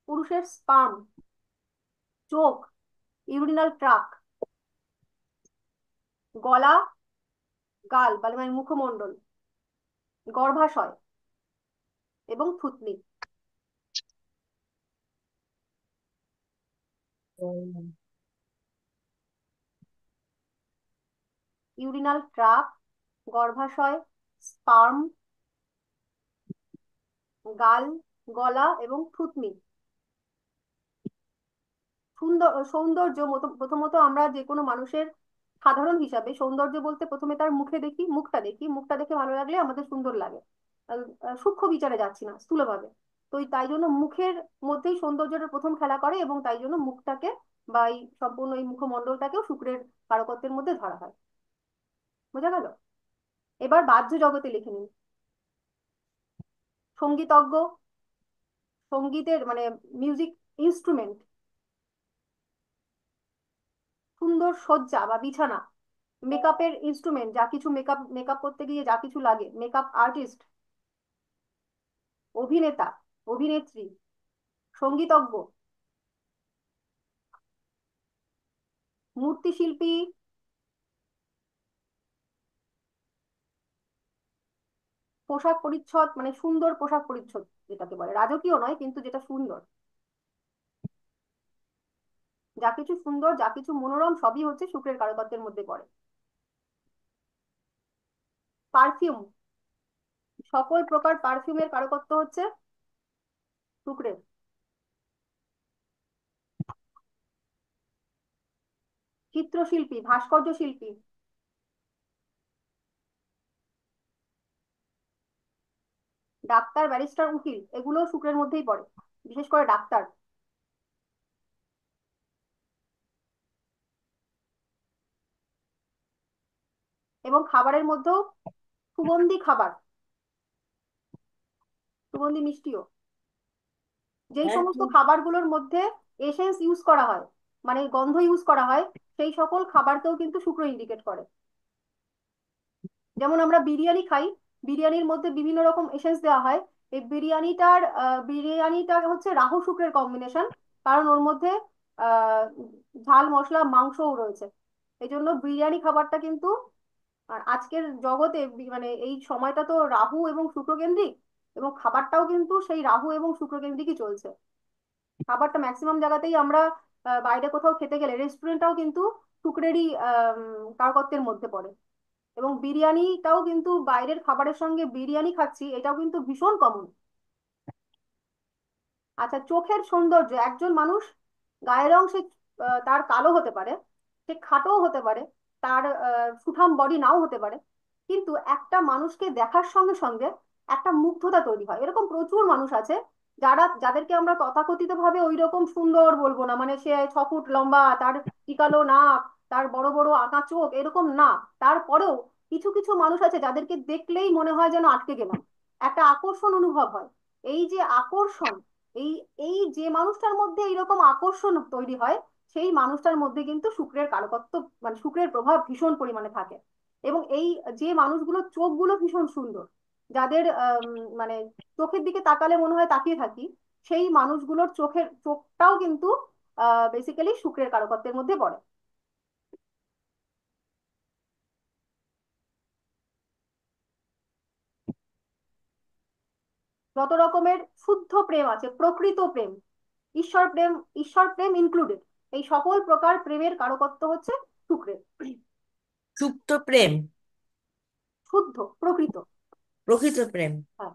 পুরুষের স্পার্ম, চোখ, ইউরিনাল ট্রাক, গলা, গাল মানে মুখমণ্ডল, গর্ভাশয় এবং থুতনি। ইউরিনাল ট্রাক, গর্ভাশয়, স্পার্ম, গাল, গলা এবং থুতনি। সৌন্দর্য প্রথমত আমরা যে কোনো মানুষের সাধারণ হিসাবে সৌন্দর্য বলতে প্রথমে তার মুখে দেখি, মুখটা দেখি, মুখটা দেখে ভালো লাগলে আমাদের সুন্দর লাগে। সূক্ষ্ম বিচারে যাচ্ছি না, স্থূলভাবে। তো তাই জন্য মুখের মধ্যেই সৌন্দর্যটা প্রথম খেলা করে, এবং তাই জন্য মুখটাকে বা এই সম্পূর্ণ এই মুখমণ্ডলটাকেও শুক্রের কারকত্বের মধ্যে ধরা হয়। বোঝা গেল? এবার বাহ্য জগতে লিখে নিন। সঙ্গীতজ্ঞ, সঙ্গীতের মানে মিউজিক ইনস্ট্রুমেন্ট, সুন্দর সজ্জা বা বিছানা, মেকআপের ইনস্ট্রুমেন্ট, যা কিছু মেকআপ মেকআপ করতে গিয়ে যা কিছু লাগে, মেকআপ আর্টিস্ট, অভিনেতা, অভিনেত্রী, সঙ্গীতজ্ঞ, মূর্তিশিল্পী, পোশাক পরিচ্ছদ মানে সুন্দর পোশাক পরিচ্ছদ, যেটাকে বলে রাজকীয় নয় কিন্তু যেটা সুন্দর, যা কিছু সুন্দর, যা কিছু মনোরম, সবই হচ্ছে শুক্রের কারকত্বের মধ্যে পড়ে। পারফিউম, সকল প্রকার পারফিউমের কারকত্ব হচ্ছে শুক্রের। চিত্রশিল্পী, ভাস্কর্য শিল্পী, ডাক্তার, ব্যারিস্টার, উকিল, এগুলো শুক্রের মধ্যেই পড়ে, বিশেষ করে ডাক্তার। এবং খাবারের মধ্যেও সুগন্ধি খাবার, সুগন্ধি মিষ্টিও, যেই হ্যাঁ সমস্ত ঠিক। খাবারগুলোর মধ্যে এসেন্স ইউজ করা হয়, মানে গন্ধ ইউজ করা হয়, সেই সকল খাবারকেও কিন্তু শুক্র ইন্ডিকেট করে। যেমন আমরা বিরিয়ানি খাই, বিরিয়ানির মধ্যে বিভিন্ন রকম এসেন্স দেওয়া হয়। এই বিরিয়ানিটা হচ্ছে রাহু শুক্রের কম্বিনেশন, কারণ ওর মধ্যে আহ ঝাল মশলা মাংসও রয়েছে। এই জন্য বিরিয়ানি খাবারটা কিন্তু, আর আজকের জগতে মানে এই সময়টা তো রাহু এবং শুক্র কেন্দ্রিক, এবং খাবারটাও কিন্তু সেই রাহু এবং শুক্র কেন্দ্রিকই চলছে। খাবারটা ম্যাক্সিমাম জায়গাতেই আমরা বাইরে কোথাও খেতে গেলে রেস্টুরেন্টটাও কিন্তু শুক্রেরই কারকত্বের মধ্যে পড়ে। এবং বিরিয়ানিটাও কিন্তু বাইরের খাবারের সঙ্গে বিরিয়ানি খাচ্ছি, এটাও কিন্তু ভীষণ কমন। আচ্ছা, চোখের সৌন্দর্য, একজন মানুষ গায়ের রং সে তার কালো হতে পারে, সে খাটোও হতে পারে, তার সুঠাম বডি নাও হতে পারে, কিন্তু একটা মানুষকে দেখার সঙ্গে সঙ্গে একটা মুগ্ধতা তৈরি হয়। এরকম প্রচুর মানুষ আছে যাদেরকে আমরা তথাকথিত ভাবে ওই রকম সুন্দর বলবো না, মানে সে 6 ফুট লম্বা, তার টিকালো নাক, তার বড় বড় আঁকা চোখ, এরকম না। তারপরেও কিছু কিছু মানুষ আছে যাদেরকে দেখলেই মনে হয় যেন আটকে গেলাম, একটা আকর্ষণ অনুভব হয়। এই যে আকর্ষণ, এই এই যে মানুষটার মধ্যে এইরকম আকর্ষণ তৈরি হয়, সেই মানুষটার মধ্যে কিন্তু শুক্রের কারকত্ব, মানে শুক্রের প্রভাব ভীষণ পরিমাণে থাকে। এবং এই যে মানুষগুলোর চোখগুলো ভীষণ সুন্দর, যাদের মানে চোখের দিকে তাকালে মনে হয় তাকিয়ে থাকি, সেই মানুষগুলোর চোখটাও কিন্তু বেসিক্যালি শুক্রের কারকত্বের মধ্যে পড়ে। যত রকমের শুদ্ধ প্রেম আছে, প্রকৃত প্রেম, ঈশ্বর প্রেম, ঈশ্বর প্রেম ইনক্লুডেড, এই সকল প্রকার প্রেমের কারকত্ব হচ্ছে শুক্রের। সুপ্ত প্রেম, শুদ্ধ প্রকৃত, প্রকৃত প্রেম। হ্যাঁ,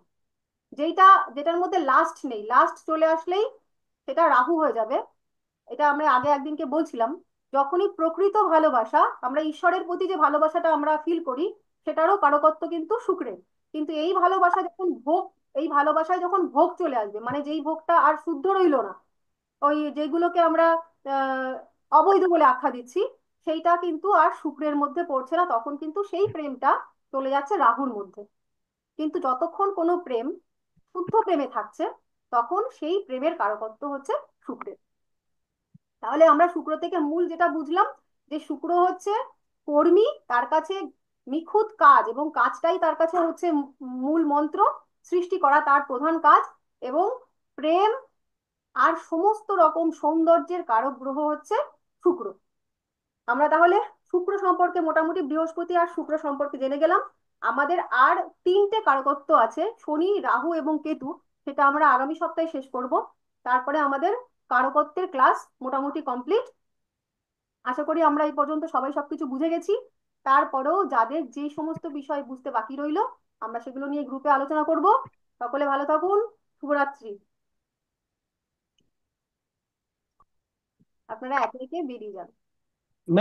যেটার মধ্যে লাস্ট নেই, লাস্ট চলে আসলেই সেটা রাহু হয়ে যাবে। এটা আমরা আগে একদিনকে বলছিলাম, যখনই প্রকৃত ভালোবাসা, আমরা ঈশ্বরের প্রতি যে ভালোবাসাটা আমরা ফিল করি, সেটারও কারকত্ব কিন্তু শুক্রের। কিন্তু এই ভালোবাসা যখন ভোগ, এই ভালোবাসায় যখন ভোগ চলে আসবে, মানে যেই ভোগটা আর শুদ্ধ রইলো না, ওই যেগুলোকে আমরা আহ অবৈধ বলে আখ্যা দিচ্ছি, সেইটা কিন্তু আর শুক্রের মধ্যে পড়ছে না, তখন কিন্তু সেই প্রেমটা চলে যাচ্ছে রাহুর মধ্যে। কিন্তু যতক্ষণ কোনো প্রেম শুদ্ধ প্রেমে থাকছে, তখন সেই প্রেমের কারকত্ব হচ্ছে শুক্রের। তাহলে আমরা শুক্র থেকে মূল যেটা বুঝলাম, যে শুক্র হচ্ছে কর্মী, তার কাছে নিখুঁত কাজ, এবং কাজটাই তার কাছে হচ্ছে মূল মন্ত্র, সৃষ্টি করা তার প্রধান কাজ। এবং প্রেম আর সমস্ত রকম সৌন্দর্যের কারক গ্রহ হচ্ছে শুক্র। আমরা তাহলে শুক্র সম্পর্কে মোটামুটি, বৃহস্পতি আর শুক্র সম্পর্কে জেনে গেলাম। আমাদের আর তিনটে কারকত্ব আছে, শনি, রাহু এবং কেতু, সেটা আমরা আগামী সপ্তাহে শেষ করব। তারপরে আমাদের কারকত্বের ক্লাস মোটামুটি কমপ্লিট। আশা করি আমরা এই পর্যন্ত সবাই সবকিছু বুঝে গেছি। তারপরেও যাদের যে সমস্ত বিষয় বুঝতে বাকি রইলো, আমরা সেগুলো নিয়ে গ্রুপে আলোচনা করব। সকলে ভালো থাকুন, শুভরাত্রি। আপনারা একে একে বেরিয়ে যান।